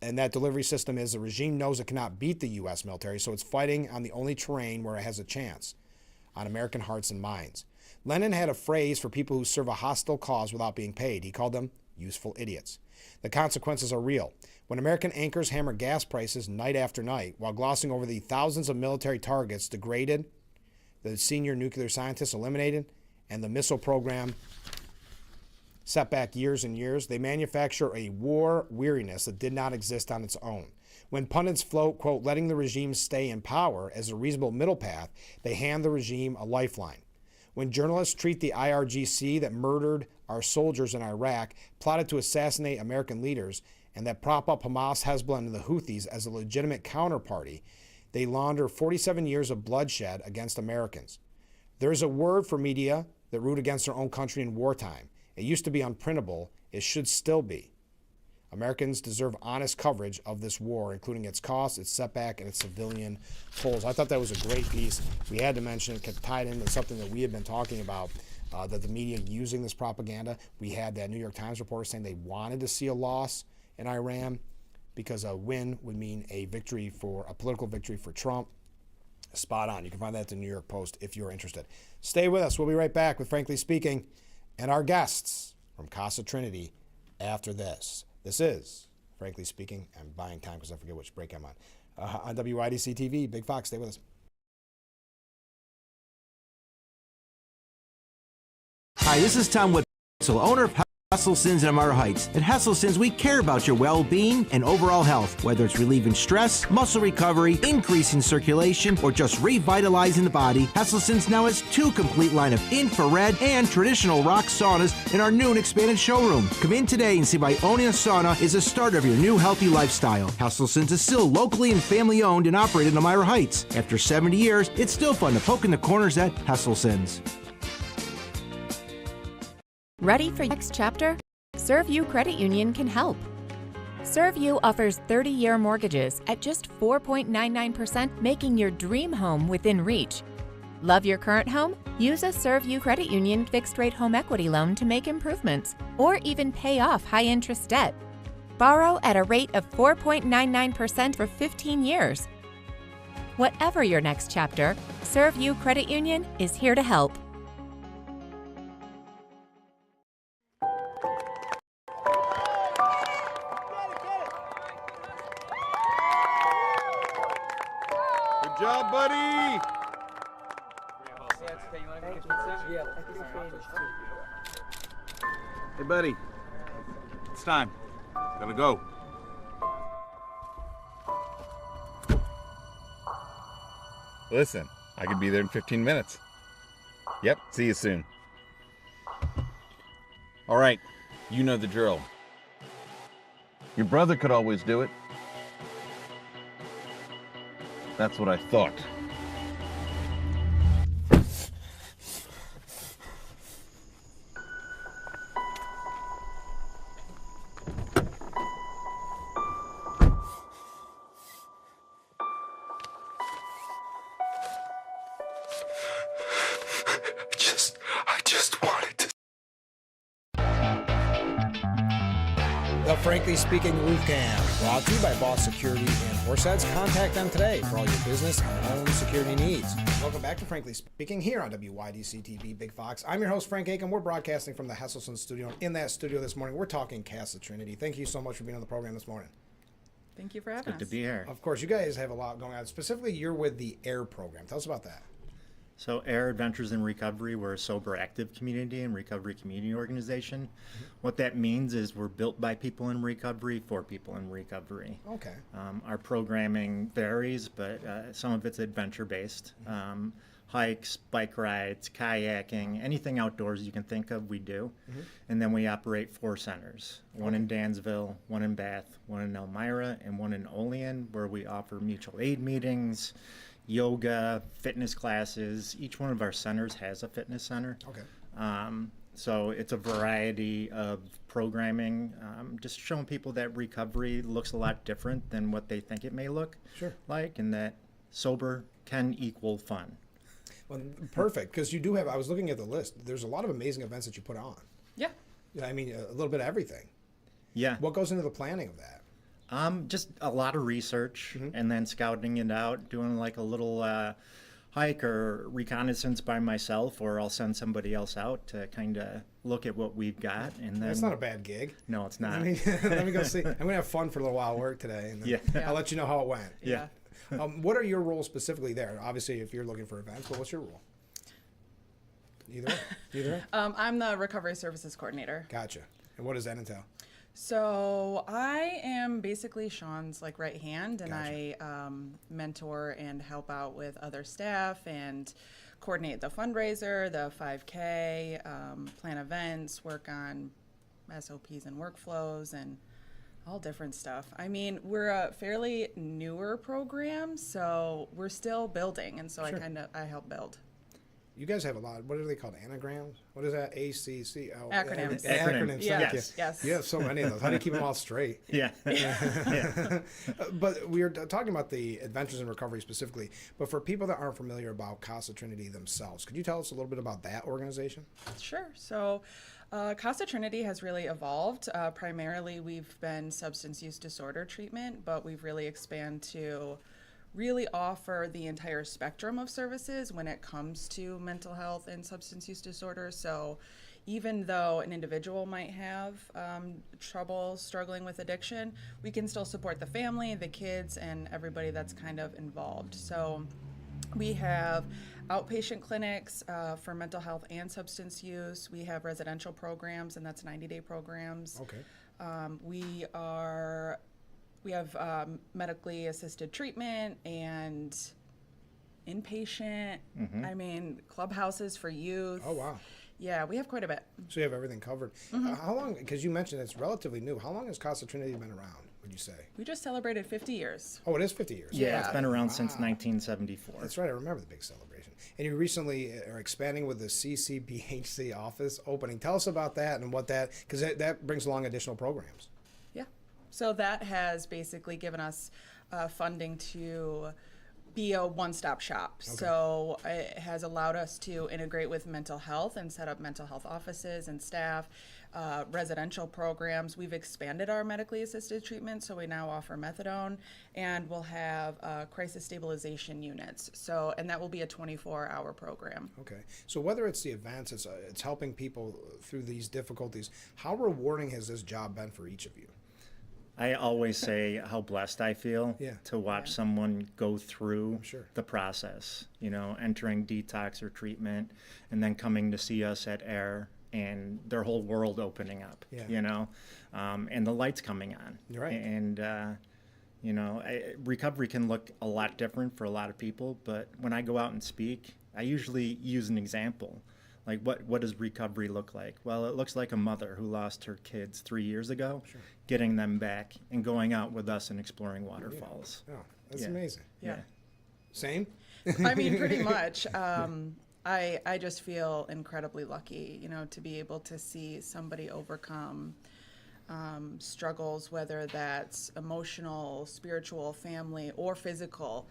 And that delivery system is the regime knows it cannot beat the U.S. military, so it's fighting on the only terrain where it has a chance, on American hearts and minds. Lenin had a phrase for people who serve a hostile cause without being paid. He called them useful idiots. The consequences are real. When American anchors hammer gas prices night after night while glossing over the thousands of military targets degraded, the senior nuclear scientists eliminated, and the missile program set back years and years, they manufacture a war weariness that did not exist on its own. When pundits float, quote, letting the regime stay in power as a reasonable middle path, they hand the regime a lifeline. When journalists treat the IRGC that murdered our soldiers in Iraq, plotted to assassinate American leaders, and that prop up Hamas, Hezbollah, and the Houthis as a legitimate counterparty, they launder 47 years of bloodshed against Americans. There is a word for media that root against their own country in wartime. It used to be unprintable. It should still be. Americans deserve honest coverage of this war, including its cost, its setback, and its civilian tolls. I thought that was a great piece. We had to mention it, tied into something that we had been talking about, that the media using this propaganda. We had that New York Times reporter saying they wanted to see a loss in Iran because a win would mean a victory for a political victory for Trump. Spot on. You can find that at the New York Post if you're interested. Stay with us. We'll be right back with Frankly Speaking and our guests from Casa Trinity after this. This is Frankly Speaking. I'm buying time because I forget which break I'm on WYDC TV. Big Fox, stay with us. Hi, this is Tom Witzel, owner of Hesselson's in Amara Heights. At Hesselson's, we care about your well-being and overall health, whether it's relieving stress, muscle recovery, increasing circulation, or just revitalizing the body. Hesselson's now has 2 complete line of infrared and traditional rock saunas in our new and expanded showroom. Come in today and see why owning a sauna is a start of your new healthy lifestyle. Hesselson's is still locally and family-owned and operated in Amara Heights. After 70 years, it's still fun to poke in the corners at Hesselson's. Ready for your next chapter? ServU Credit Union can help. ServU offers 30-year mortgages at just 4.99%, making your dream home within reach. Love your current home? Use a ServU Credit Union fixed-rate home equity loan to make improvements, or even pay off high-interest debt. Borrow at a rate of 4.99% for 15 years. Whatever your next chapter, ServU Credit Union is here to help. Good job, buddy. Hey, buddy. It's time. Gotta go. Listen, I could be there in 15 minutes. Yep, see you soon. All right, you know the drill. Your brother could always do it. That's what I thought. The Frankly Speaking Roof Cam, brought to you by Boss Security in Horseheads. Contact them today for all your business and home security needs. Welcome back to Frankly Speaking here on WYDC TV Big Fox. I'm your host, Frank Aiken. We're broadcasting from the Hesselson studio. In that studio this morning, we're talking Casa Trinity. Thank you so much for being on the program this morning. Thank you for having us. Good to be here. Of course, you guys have a lot going on. Specifically, you're with the AIR program. Tell us about that. So AIR Adventures in Recovery, we're a sober active community and recovery community organization. Mm-hmm. What that means is we're built by people in recovery for people in recovery. Okay. Our programming varies, but some of it's adventure based. Hikes, bike rides, kayaking, anything outdoors you can think of, we do. Mm-hmm. And then we operate 4 centers, one in Dansville, one in Bath, one in Elmira, and one in Olean, where we offer mutual aid meetings, yoga, fitness classes. Each one of our centers has a fitness center. Okay. So it's a variety of programming, just showing people that recovery looks a lot different than what they think it may look like, and that sober can equal fun. Well, perfect, because you do have, I was looking at the list, there's a lot of amazing events that you put on. Yeah. I mean, a little bit of everything. Yeah. What goes into the planning of that? Just a lot of research and then scouting it out, doing like a little hike or reconnaissance by myself, or I'll send somebody else out to kind of look at what we've got. And then That's not a bad gig. No, it's not. I mean, let me go see. I'm going to have fun for a little while at work today, and then I'll let you know how it went. Yeah. What are your roles specifically there? Obviously, if you're looking for events, but what's your role? Either way? I'm the Recovery Services Coordinator. Gotcha. And what does that entail? So I am basically Sean's right hand, and I mentor and help out with other staff and coordinate the fundraiser, the 5K, plan events, work on SOPs and workflows, and all different stuff. I mean, we're a fairly newer program, so we're still building, and so I help build. You guys have a lot. What are they called? Anagrams? What is that? ACCO? Acronyms. Acronyms. Yes. Yes. You have so many of those. How do you keep them all straight? Yeah. But we were talking about the Adventures in Recovery specifically. But for people that aren't familiar about Casa Trinity themselves, could you tell us a little bit about that organization? Sure. So Casa Trinity has really evolved. Primarily, we've been substance use disorder treatment, but we've really expanded to really offer the entire spectrum of services when it comes to mental health and substance use disorder. So even though an individual might have trouble struggling with addiction, we can still support the family, the kids, and everybody that's kind of involved. So we have outpatient clinics for mental health and substance use. We have residential programs, and that's 90-day programs. Okay. We have medically assisted treatment and inpatient. I mean, clubhouses for youth. Oh, wow. Yeah, we have quite a bit. So you have everything covered. How long, because you mentioned it's relatively new, how long has Casa Trinity been around, would you say? We just celebrated 50 years. Oh, it is 50 years? Yeah, it's been around since 1974. That's right, I remember the big celebration. And you recently are expanding with the CCBHC office opening. Tell us about that and what that, because that brings along additional programs. So that has basically given us funding to be a one-stop shop. Okay. So it has allowed us to integrate with mental health and set up mental health offices and staff, residential programs. We've expanded our medically assisted treatment, so we now offer methadone, and we'll have crisis stabilization units. So, and that will be a 24-hour program. Okay. So whether it's the events, it's helping people through these difficulties, how rewarding has this job been for each of you? I always say how blessed I feel to watch someone go through the process, entering detox or treatment, and then coming to see us at AIR and their whole world opening up, and the lights coming on. You're right. And, recovery can look a lot different for a lot of people, but when I go out and speak, I usually use an example. Like, what does recovery look like? Well, it looks like a mother who lost her kids 3 years ago, getting them back and going out with us and exploring waterfalls. Oh, that's amazing. Yeah. Same? I mean, pretty much. I just feel incredibly lucky, to be able to see somebody overcome struggles, whether that's emotional, spiritual, family, or physical.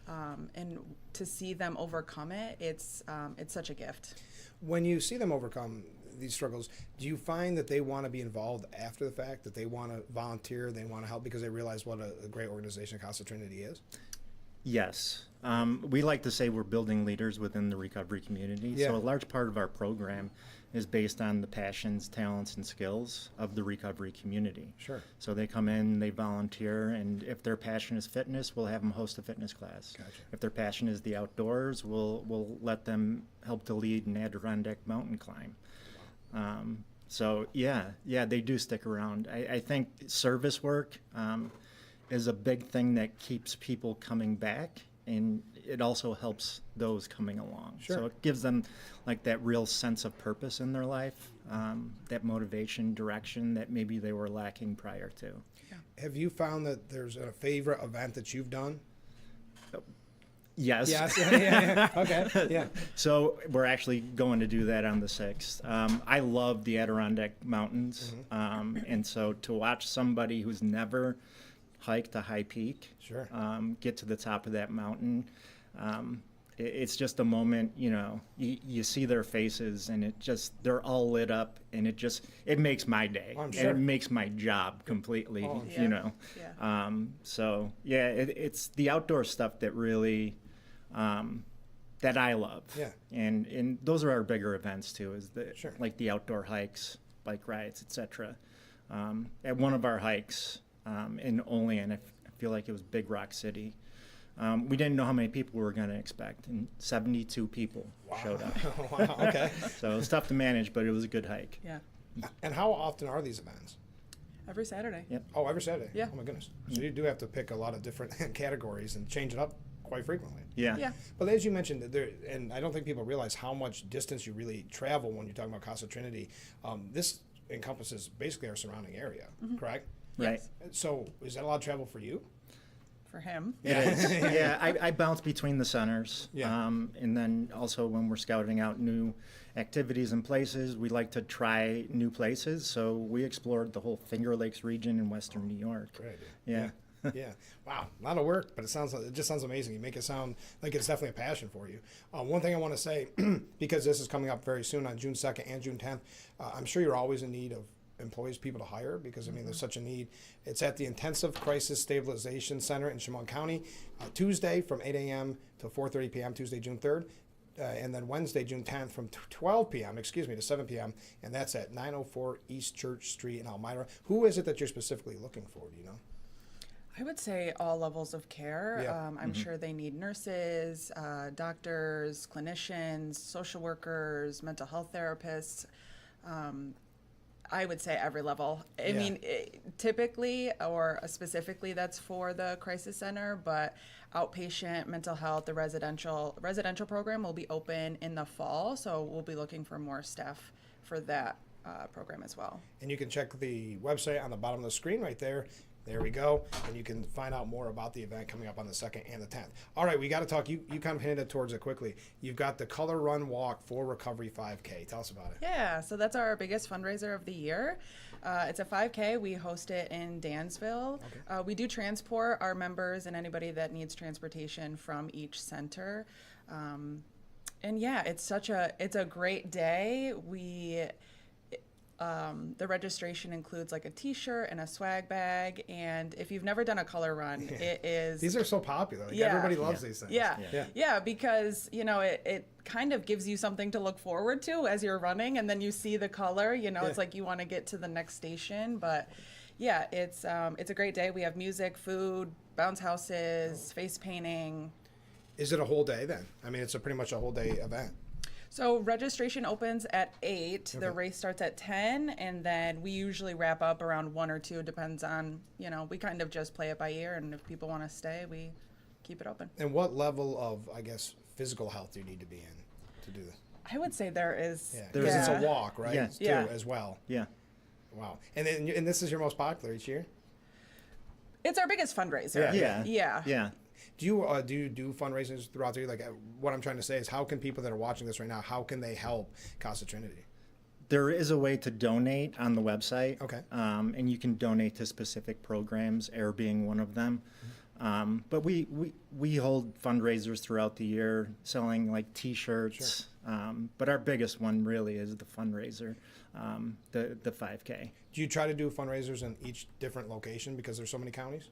And to see them overcome it, it's such a gift. When you see them overcome these struggles, do you find that they want to be involved after the fact, that they want to volunteer, they want to help because they realize what a great organization Casa Trinity is? Yes. We like to say we're building leaders within the recovery community. Yeah. So a large part of our program is based on the passions, talents, and skills of the recovery community. Sure. So they come in, they volunteer, and if their passion is fitness, we'll have them host a fitness class. Gotcha. If their passion is the outdoors, we'll let them help to lead an Adirondack mountain climb. So yeah, they do stick around. I think service work is a big thing that keeps people coming back, and it also helps those coming along. Sure. So it gives them like that real sense of purpose in their life, that motivation, direction that maybe they were lacking prior to. Have you found that there's a favorite event that you've done? Yes. Yes. Yeah. Okay. Yeah. So we're actually going to do that on the 6th. I love the Adirondack Mountains, and so to watch somebody who's never hiked a high peak, sure, get to the top of that mountain, it's just a moment, you see their faces, and they're all lit up, and it makes my day. I'm and sure. it makes my job completely, I'm sure. So yeah, it's the outdoor stuff that really, that I love. Yeah. And those are our bigger events too, Sure. like the outdoor hikes, bike rides, etc. At one of our hikes in Olean, I feel like it was Big Rock City, we didn't know how many people we were going to expect, and 72 people showed up. Wow. Okay. So it was tough to manage, but it was a good hike. Yeah. And how often are these events? Every Saturday. Yep. Oh, every Saturday? Yeah. Oh my goodness. So you do have to pick a lot of different categories and change it up quite frequently. Yeah. Yeah. But as you mentioned, and I don't think people realize how much distance you really travel when you're talking about Casa Trinity. This encompasses basically our surrounding area, correct? Right. So is that a lot of travel for you? For him. It is. Yeah, I bounce between the centers. Yeah. And then also when we're scouting out new activities and places, we like to try new places. So we explored the whole Finger Lakes region in western New York. Great. Yeah. Yeah. Wow. A lot of work, but it just sounds amazing. You make it sound like it's definitely a passion for you. One thing I want to say, because this is coming up very soon on June 2nd and June 10th, I'm sure you're always in need of employees, people to hire, because I mean there's such a need. It's at the Intensive Crisis Stabilization Center in Chemung County, Tuesday from 8 a.m. to 4:30 p.m. Tuesday, June 3rd, and then Wednesday, June 10th from 12 p.m. to 7 p.m. and that's at 904 East Church Street in Elmira. Who is it that you're specifically looking for? Do you know? I would say all levels of care. Yeah. I'm sure they need nurses, doctors, clinicians, social workers, mental health therapists. I would say every level. I mean, typically or specifically that's for the crisis center, but outpatient mental health, the residential program will be open in the fall, so we'll be looking for more staff for that program as well. And you can check the website on the bottom of the screen right there. There we go. And you can find out more about the event coming up on the 2nd and the 10th. All right, we got to talk. You kind of hinted towards it quickly. You've got the Color Run Walk for Recovery 5K. Tell us about it. Yeah, so that's our biggest fundraiser of the year. It's a 5K. We host it in Dansville. Okay. We do transport our members and anybody that needs transportation from each center. And yeah, it's a great day. The registration includes like a t-shirt and a swag bag, and if you've never done a color run, it is... These are so popular. Like, everybody loves these things. Yeah, because, it kind of gives you something to look forward to as you're running, and then you see the color, it's like you want to get to the next station, but yeah, it's a great day. We have music, food, bounce houses, face painting. Is it a whole day then? I mean, it's pretty much a whole day event. So registration opens at 8, Okay. the race starts at 10, and then we usually wrap up around 1 or 2, depends on, we kind of just play it by ear, and if people want to stay, we keep it open. And what level of, I guess, physical health do you need to be in to do this? I would say there is. Yeah, because it's a walk, right? Yes. Too, as well. Yeah. Wow. And this is your most popular each year? It's our biggest fundraiser. Yeah. Do you do fundraisers throughout the year? Like, what I'm trying to say is, how can people that are watching this right now, how can they help Casa Trinity? There is a way to donate on the website. Okay. And you can donate to specific programs, AIR being one of them. But we hold fundraisers throughout the year, selling like T-shirts. But our biggest one really is the fundraiser, the 5K. Do you try to do fundraisers in each different location because there's so many counties?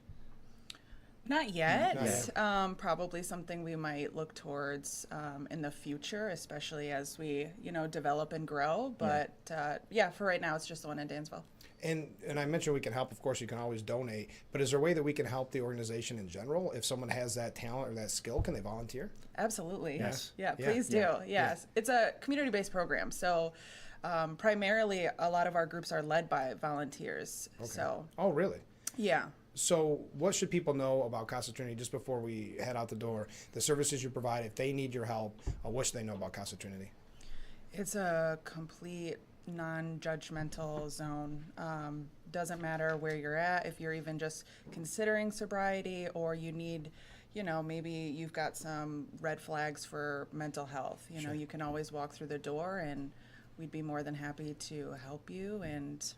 Not yet. Not yet. Probably something we might look towards in the future, especially as we, develop and grow. But for right now, it's just the one in Dansville. And I mentioned we can help. Of course, you can always donate. But is there a way that we can help the organization in general? If someone has that talent or that skill, can they volunteer? Absolutely. Yes. Yeah, please do. Yeah. Yes. It's a community-based program. So primarily, a lot of our groups are led by volunteers. Okay. So. Oh, really? Yeah. So what should people know about Casa Trinity just before we head out the door? The services you provide, if they need your help, what should they know about Casa Trinity? It's a complete non-judgmental zone. Doesn't matter where you're at, if you're even just considering sobriety or you need, maybe you've got some red flags for mental health. You can always walk through the door and we'd be more than happy to help you. And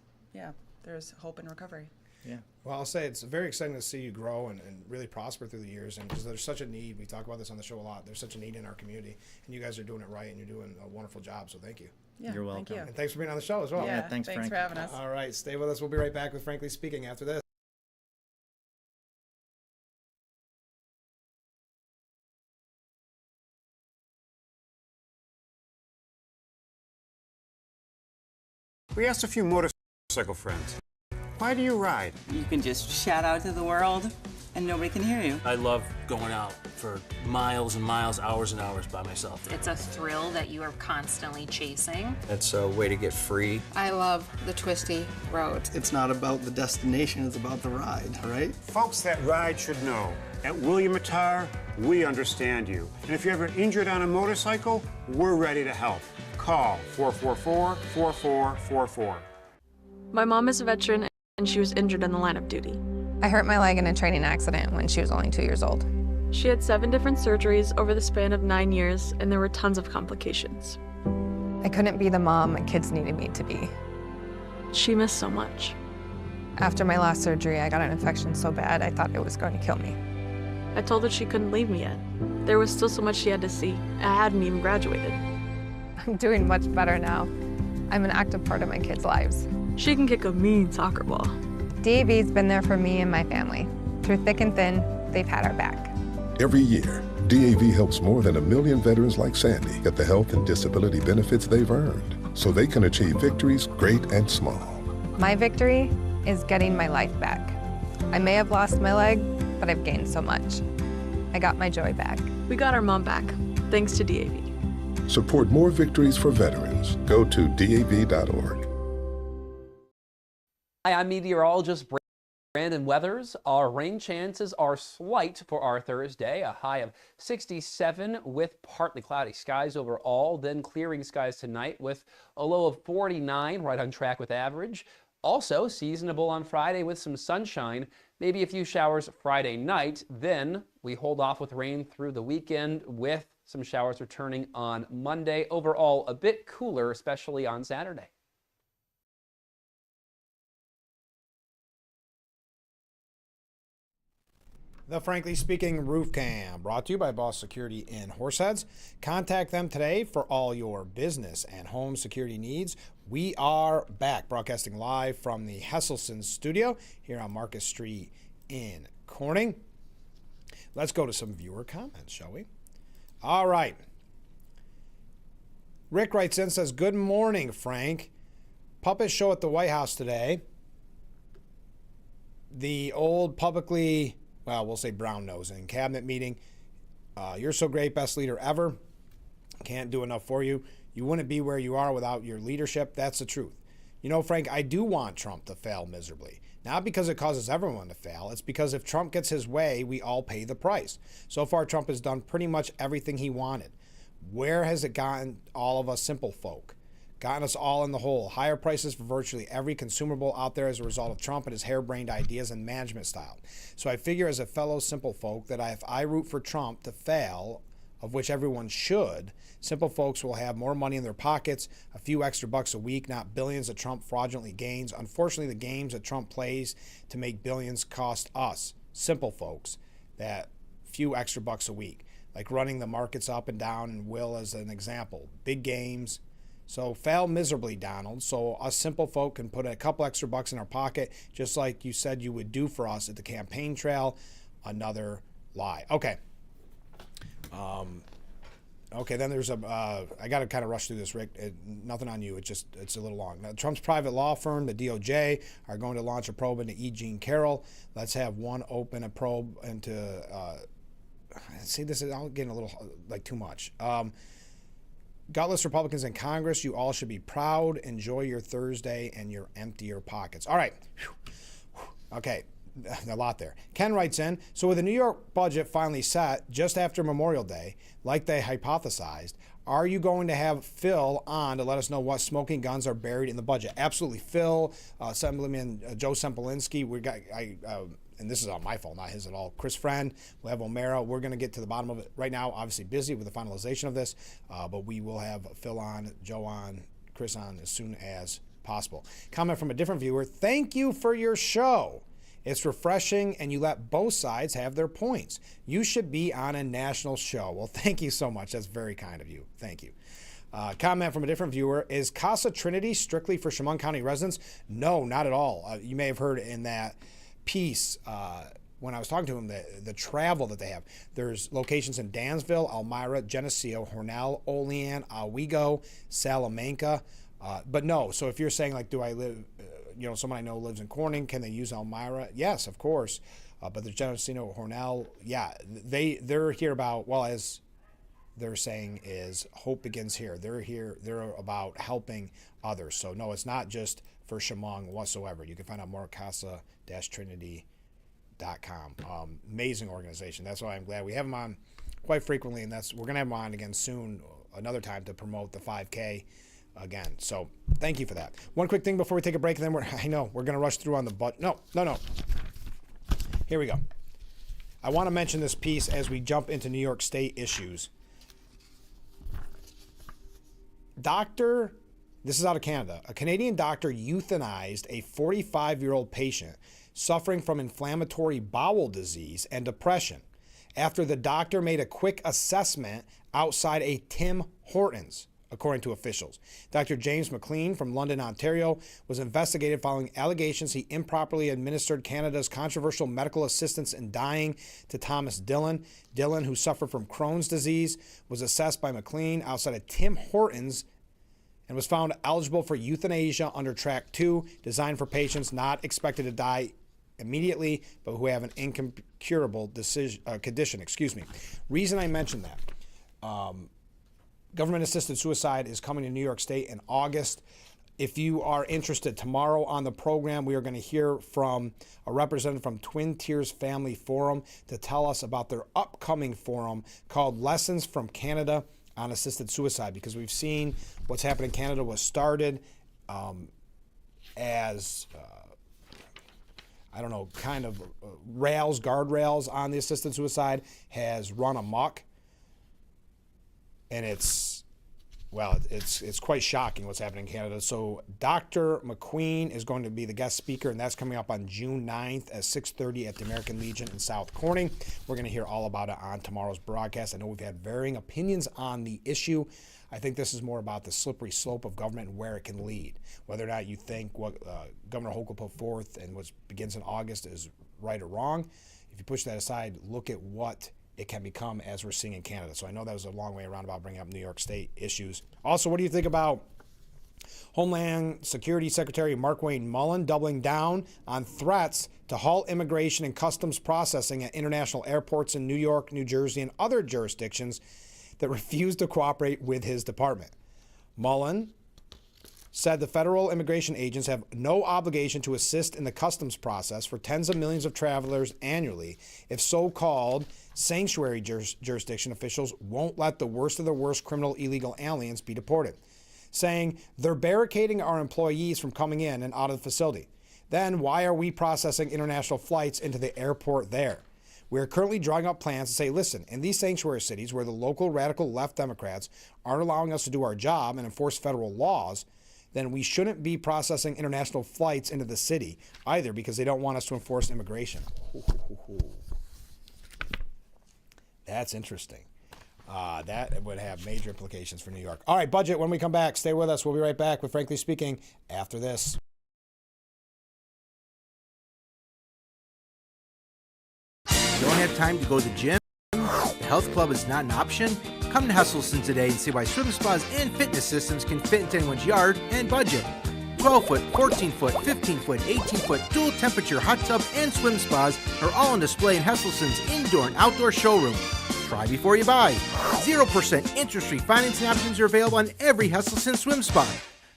there's hope and recovery. Yeah. Well, I'll say it's very exciting to see you grow and really prosper through the years, and because there's such a need. We talk about this on the show a lot. There's such a need in our community, and you guys are doing it right, and you're doing a wonderful job. So thank you. Yeah, you're welcome. Thank you. And thanks for being on the show as well. Yeah, thanks Frank. for having us. All right, stay with us. We'll be right back with Frankly Speaking after this. We asked a few motorcycle friends, why do you ride? You can just shout out to the world and nobody can hear you. I love going out for miles and miles, hours and hours by myself. It's a thrill that you are constantly chasing. It's a way to get free. I love the twisty road. It's not about the destination, it's about the ride, right? Folks that ride should know. At William Attar, we understand you. And if you're ever injured on a motorcycle, we're ready to help. Call 444-4444. My mom is a veteran and she was injured in the line of duty. I hurt my leg in a training accident when she was only 2 years old. She had 7 different surgeries over the span of 9 years, and there were tons of complications. I couldn't be the mom my kids needed me to be. She missed so much. After my last surgery, I got an infection so bad I thought it was going to kill me. I told her she couldn't leave me yet. There was still so much she had to see. I hadn't even graduated. I'm doing much better now. I'm an active part of my kids' lives. She can kick a mean soccer ball. DAV's been there for me and my family. Through thick and thin, they've had our back. Every year, DAV helps more than 1 million veterans like Sandy get the health and disability benefits they've earned so they can achieve victories great and small. My victory is getting my life back. I may have lost my leg, but I've gained so much. I got my joy back. We got our mom back, thanks to DAV. Support more victories for veterans. Go to DAV.org. Hi, I'm meteorologist Brandon Weathers. Our rain chances are slight for our Thursday, a high of 67 with partly cloudy skies overall, then clearing skies tonight with a low of 49, right on track with average. Also seasonable on Friday with some sunshine, maybe a few showers Friday night. Then we hold off with rain through the weekend with some showers returning on Monday. Overall, a bit cooler, especially on Saturday. The Frankly Speaking Roof Cam, brought to you by Boss Security in Horseheads. Contact them today for all your business and home security needs. We are back, broadcasting live from the Hesselson studio here on Marcus Street in Corning. Let's go to some viewer comments, shall we? All right. Rick writes in, says, good morning, Frank. Puppet show at the White House today. The old publicly... well, we'll say brown-nosing cabinet meeting. You're so great, best leader ever. Can't do enough for you. You wouldn't be where you are without your leadership. That's the truth. You know, Frank, I do want Trump to fail miserably. Not because it causes everyone to fail. It's because if Trump gets his way, we all pay the price. So far, Trump has done pretty much everything he wanted. Where has it gotten all of us simple folk? Gotten us all in the hole. Higher prices for virtually every consumable out there as a result of Trump and his harebrained ideas and management style. So I figure as a fellow simple folk that if I root for Trump to fail, of which everyone should, simple folks will have more money in their pockets, a few extra bucks a week, not billions that Trump fraudulently gains. Unfortunately, the games that Trump plays to make billions cost us, simple folks, that few extra bucks a week, like running the markets up and down, and will as an example. Big games. So fail miserably, Donald, so us simple folk can put a couple extra bucks in our pocket, just like you said you would do for us at the campaign trail. Another lie. Okay. Okay, then there's I got to kind of rush through this, Rick. Nothing on you. It's a little long. Now, Trump's private law firm, the DOJ, are going to launch a probe into E. Jean Carroll. Let's have one open a probe into. See, this is I'm getting a little like too much. Gutless Republicans in Congress, you all should be proud. Enjoy your Thursday and your emptier pockets. All right. Okay. A lot there. Ken writes in, so with the New York budget finally set just after Memorial Day, like they hypothesized, are you going to have Phil on to let us know what smoking guns are buried in the budget? Absolutely. Phil, Assemblyman Joe Sempolinski, we got, and this is all my fault, not his at all. Chris Friend, we'll have O'Mara. We're going to get to the bottom of it right now. Obviously busy with the finalization of this, but we will have Phil on, Joe on, Chris on as soon as possible. Comment from a different viewer. Thank you for your show. It's refreshing, and you let both sides have their points. You should be on a national show. Well, thank you so much. That's very kind of you. Thank you. Comment from a different viewer. Is Casa Trinity strictly for Chemung County residents? No, not at all. You may have heard in that piece when I was talking to him the travel that they have. There's locations in Dansville, Elmira, Geneseo, Hornell, Olean, Oswego, Salamanca. But no, so if you're saying, like, do I live... someone I know lives in Corning. Can they use Elmira? Yes, of course. But there's Geneseo, Hornell. Yeah, they're here about, well, as they're saying is hope begins here. They're here. They're about helping others. So no, it's not just for Chemung whatsoever. You can find out more at casa-trinity.com. Amazing organization. That's why I'm glad we have them on quite frequently, and we're gonna have them on again soon, another time to promote the 5K. Again, so thank you for that. One quick thing before we take a break, and then I know we're going to rush through on the butt. No. Here we go. I want to mention this piece as we jump into New York State issues. This is out of Canada. A Canadian doctor euthanized a 45-year-old patient suffering from inflammatory bowel disease and depression after the doctor made a quick assessment outside a Tim Hortons, according to officials. Dr. James McLean from London, Ontario, was investigated following allegations he improperly administered Canada's controversial medical assistance in dying to Thomas Dillon. Dillon, who suffered from Crohn's disease, was assessed by McLean outside of Tim Hortons and was found eligible for euthanasia under Track 2, designed for patients not expected to die immediately, but who have an incurable condition. Reason I mentioned that. Government-assisted suicide is coming to New York State in August. If you are interested, tomorrow on the program, we are going to hear from a representative from Twin Tiers Family Forum to tell us about their upcoming forum called Lessons from Canada on Assisted Suicide, because we've seen what's happened in Canada was started as guardrails on the assisted suicide, has run amok. And it's quite shocking what's happening in Canada. So Dr. McQueen is going to be the guest speaker, and that's coming up on June 9th at 6:30 at the American Legion in South Corning. We're going to hear all about it on tomorrow's broadcast. I know we've had varying opinions on the issue. I think this is more about the slippery slope of government and where it can lead. Whether or not you think what Governor Hochul put forth and what begins in August is right or wrong, if you push that aside, look at what it can become as we're seeing in Canada. So I know that was a long way around about bringing up New York State issues. Also, what do you think about Homeland Security Secretary Markwayne Mullen doubling down on threats to halt immigration and customs processing at international airports in New York, New Jersey, and other jurisdictions that refuse to cooperate with his department? Mullen said the federal immigration agents have no obligation to assist in the customs process for tens of millions of travelers annually if so-called sanctuary jurisdiction officials won't let the worst of the worst criminal illegal aliens be deported, saying they're barricading our employees from coming in and out of the facility. Then why are we processing international flights into the airport there? We are currently drawing up plans to say, listen, in these sanctuary cities where the local radical left Democrats aren't allowing us to do our job and enforce federal laws, then we shouldn't be processing international flights into the city either, because they don't want us to enforce immigration. That's interesting. That would have major implications for New York. All right, budget, when we come back, stay with us. We'll be right back with Frankly Speaking after this. Don't have time to go to the gym? The health club is not an option? Come to Hesselson today and see why swim spas and fitness systems can fit into anyone's yard and budget. 12-foot, 14-foot, 15-foot, 18-foot dual temperature hot tub and swim spas are all on display in Hesselson's indoor and outdoor showroom. Try before you buy. 0% interest-free financing options are available on every Hesselson swim spa.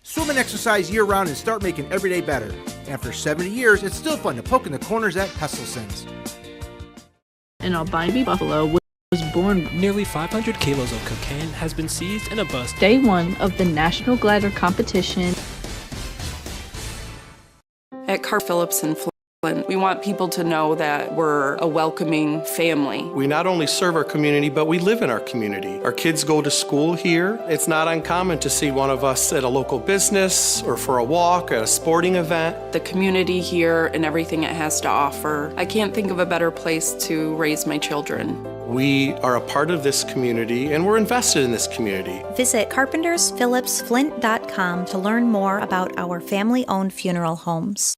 Swim and exercise year-round and start making every day better. After 70 years, it's still fun to poke in the corners at Hesselson's. An albino buffalo was born. Nearly 500 kilos of cocaine has been seized in a bus. Day one of the National Glider Competition. At Carr Phillips and Flint, we want people to know that we're a welcoming family. We not only serve our community, but we live in our community. Our kids go to school here. It's not uncommon to see one of us at a local business or for a walk at a sporting event. The community here and everything it has to offer, I can't think of a better place to raise my children. We are a part of this community and we're invested in this community. Visit carpentersphillipsflint.com to learn more about our family-owned funeral homes.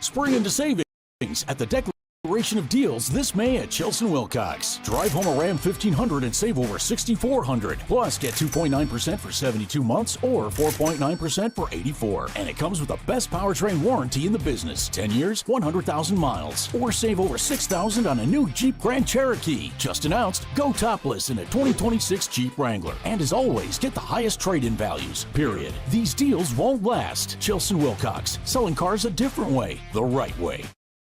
Spring into savings at the Declaration of Deals this May at Chilson Wilcox. Drive home a Ram 1500 and save over $6,400. Plus, get 2.9% for 72 months or 4.9% for 84. And it comes with the best powertrain warranty in the business. 10 years, 100,000 miles. Or save over $6,000 on a new Jeep Grand Cherokee. Just announced, go topless in a 2026 Jeep Wrangler. And as always, get the highest trade-in values, period. These deals won't last. Chilson Wilcox, selling cars a different way, the right way.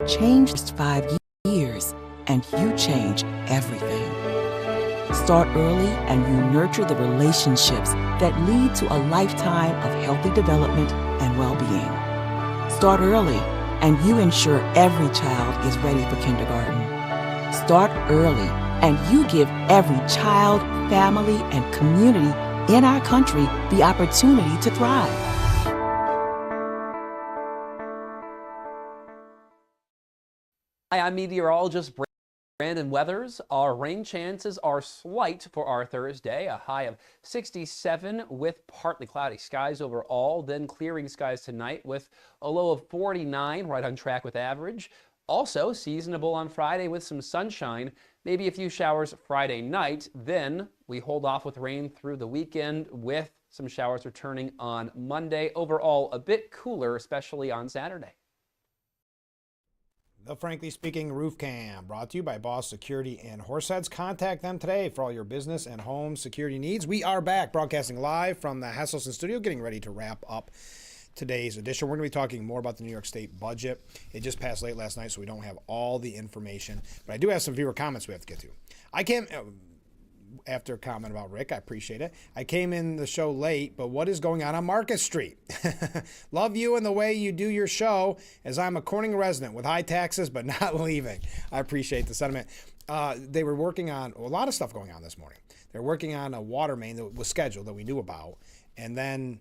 Changed 5 years, and you change everything. Start early and you nurture the relationships that lead to a lifetime of healthy development and well-being. Start early and you ensure every child is ready for kindergarten. Start early and you give every child, family, and community in our country the opportunity to thrive. Hi, I'm meteorologist Brandon Weathers. Our rain chances are slight for our Thursday, a high of 67 with partly cloudy skies overall, then clearing skies tonight with a low of 49, right on track with average. Also seasonable on Friday with some sunshine, maybe a few showers Friday night. Then we hold off with rain through the weekend with some showers returning on Monday. Overall, a bit cooler, especially on Saturday. The Frankly Speaking Roof Cam, brought to you by Boss Security and Horseheads. Contact them today for all your business and home security needs. We are back, broadcasting live from the Hesselson studio, getting ready to wrap up today's edition. We're going to be talking more about the New York State budget. It just passed late last night, so we don't have all the information. But I do have some viewer comments we have to get to. I can't... After a comment about Rick, I appreciate it. I came in the show late, but what is going on Market Street? Love you and the way you do your show, as I'm a Corning resident with high taxes but not leaving. I appreciate the sentiment. They were working on a lot of stuff going on this morning. They're working on a water main that was scheduled that we knew about, and then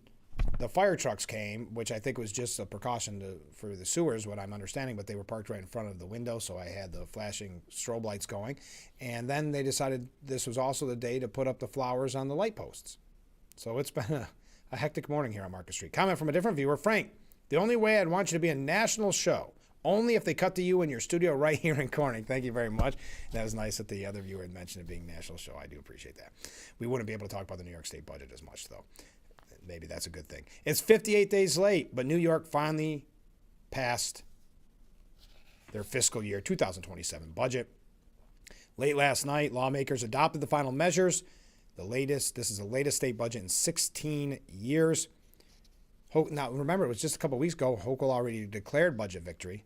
the fire trucks came, which I think was just a precaution for the sewers, what I'm understanding, but they were parked right in front of the window, so I had the flashing strobe lights going. And then they decided this was also the day to put up the flowers on the light posts. So it's been a hectic morning here on Market Street. Comment from a different viewer. Frank, the only way I'd want you to be a national show, only if they cut to you in your studio right here in Corning. Thank you very much. That was nice that the other viewer had mentioned it being a national show. I do appreciate that. We wouldn't be able to talk about the New York State budget as much, though. Maybe that's a good thing. It's 58 days late, but New York finally passed their fiscal year 2027 budget. Late last night, lawmakers adopted the final measures. This is the latest state budget in 16 years. Now, remember, it was just a couple weeks ago, Hochul already declared budget victory.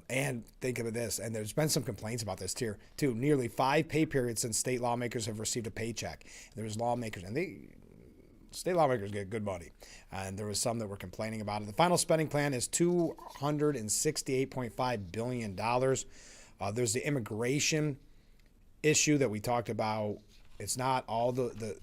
And think of this, and there's been some complaints about this too. Nearly 5 pay periods since state lawmakers have received a paycheck. There was lawmakers, and state lawmakers get good money, and there was some that were complaining about it. The final spending plan is $268.5 billion. There's the immigration issue that we talked about. It's not all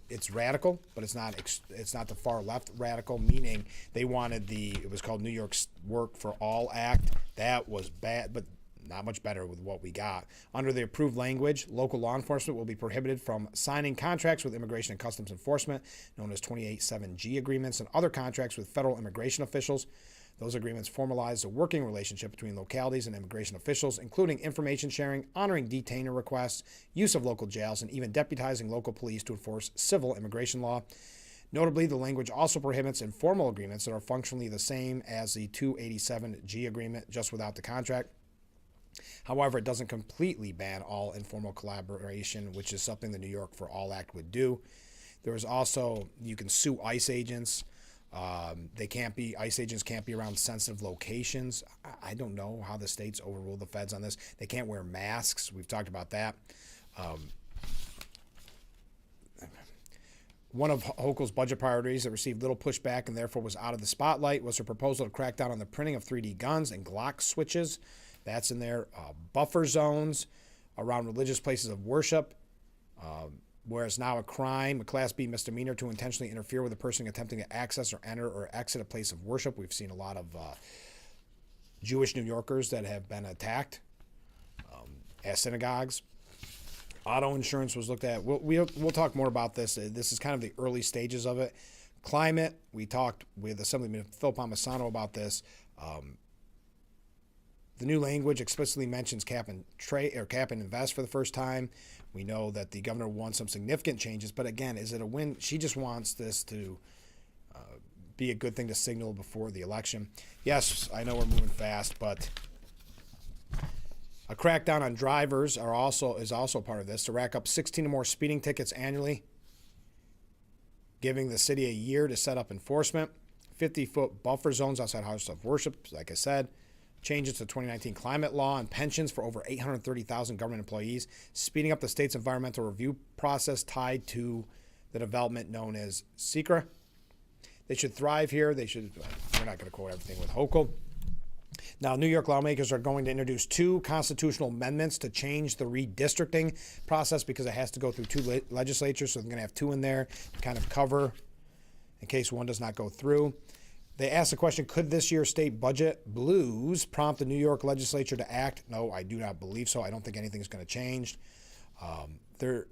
it's radical, but it's not the far left radical, meaning they wanted it was called New York's Work for All Act. That was bad, but not much better with what we got. Under the approved language, local law enforcement will be prohibited from signing contracts with Immigration and Customs Enforcement, known as 287G agreements, and other contracts with federal immigration officials. Those agreements formalize a working relationship between localities and immigration officials, including information sharing, honoring detainer requests, use of local jails, and even deputizing local police to enforce civil immigration law. Notably, the language also prohibits informal agreements that are functionally the same as the 287G agreement, just without the contract. However, it doesn't completely ban all informal collaboration, which is something the New York for All Act would do. There is also, you can sue ICE agents. ICE agents can't be around sensitive locations. I don't know how the states overrule the feds on this. They can't wear masks. We've talked about that. One of Hochul's budget priorities that received little pushback and therefore was out of the spotlight was her proposal to crack down on the printing of 3D guns and Glock switches. That's in there. Buffer zones around religious places of worship. Where it's now a crime, a Class B misdemeanor, to intentionally interfere with a person attempting to access or enter or exit a place of worship. We've seen a lot of Jewish New Yorkers that have been attacked at synagogues. Auto insurance was looked at. We'll talk more about this. This is kind of the early stages of it. Climate, we talked with Assemblyman Phil Palmisano about this. The new language explicitly mentions cap and invest for the first time. We know that the governor wants some significant changes, but again, is it a win? She just wants this to be a good thing to signal before the election. Yes, I know we're moving fast, but a crackdown on drivers is also part of this, to rack up 16 or more speeding tickets annually, giving the city a year to set up enforcement. 50-foot buffer zones outside houses of worship, like I said. Changes to 2019 climate law and pensions for over 830,000 government employees, speeding up the state's environmental review process tied to the development known as SECRA. They should thrive here. We're not going to quote everything with Hochul. Now, New York lawmakers are going to introduce 2 constitutional amendments to change the redistricting process because it has to go through 2 legislatures, so they're going to have 2 in there to kind of cover in case one does not go through. They asked the question, could this year's state budget blues prompt the New York legislature to act? No, I do not believe so. I don't think anything's going to change. There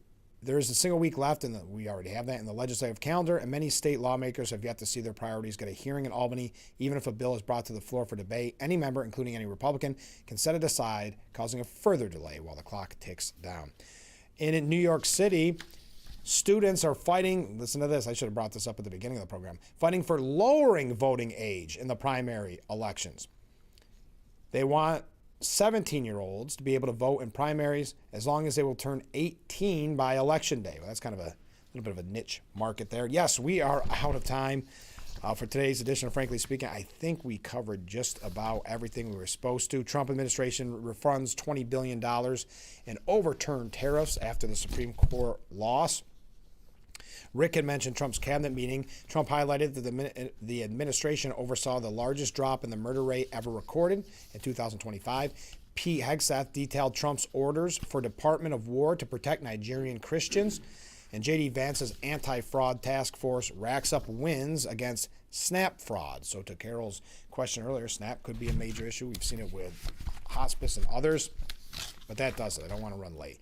is a single week left, and we already have that in the legislative calendar, and many state lawmakers have yet to see their priorities get a hearing in Albany. Even if a bill is brought to the floor for debate, any member, including any Republican, can set it aside, causing a further delay while the clock ticks down. And in New York City, students are fighting, listen to this, I should have brought this up at the beginning of the program, fighting for lowering voting age in the primary elections. They want 17-year-olds to be able to vote in primaries as long as they will turn 18 by election day. Well, that's kind of a little bit of a niche market there. Yes, we are out of time for today's edition of Frankly Speaking. I think we covered just about everything we were supposed to. Trump administration refunds $20 billion in overturned tariffs after the Supreme Court loss. Rick had mentioned Trump's cabinet meeting. Trump highlighted that the administration oversaw the largest drop in the murder rate ever recorded in 2025. Pete Hegseth detailed Trump's orders for Department of War to protect Nigerian Christians. And J.D. Vance's anti-fraud task force racks up wins against SNAP fraud. So to Carol's question earlier, SNAP could be a major issue. We've seen it with hospice and others. But that does it. I don't want to run late.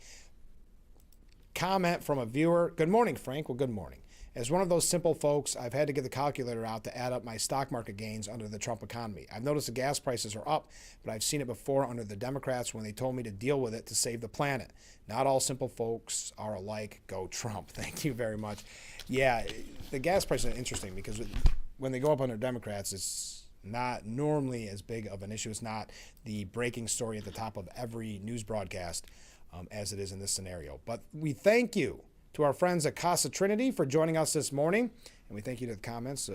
Comment from a viewer. Good morning, Frank. Well, good morning. As one of those simple folks, I've had to get the calculator out to add up my stock market gains under the Trump economy. I've noticed the gas prices are up, but I've seen it before under the Democrats when they told me to deal with it to save the planet. Not all simple folks are alike. Go Trump. Thank you very much. Yeah, the gas prices are interesting because when they go up under Democrats, it's not normally as big of an issue. It's not the breaking story at the top of every news broadcast as it is in this scenario. But we thank you to our friends at Casa Trinity for joining us this morning. And And we thank you to the comments.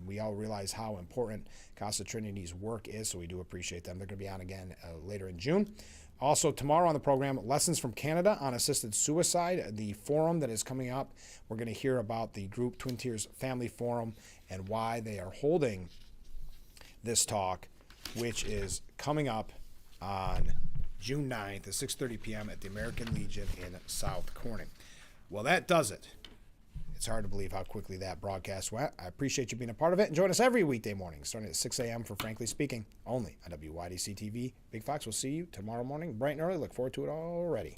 We all realize how important Casa Trinity's work is, so we do appreciate them. They're going to be on again later in June. Also, tomorrow on the program, Lessons from Canada on Assisted Suicide, the forum that is coming up. We're going to hear about the group Twin Tiers Family Forum and why they are holding this talk, which is coming up on June 9th at 6:30 p.m. at the American Legion in South Corning. Well, that does it. It's hard to believe how quickly that broadcast went. I appreciate you being a part of it. And join us every weekday morning, starting at 6 a.m. for Frankly Speaking, only on WYDC TV. Big Fox will see you tomorrow morning, bright and early. Look forward to it already.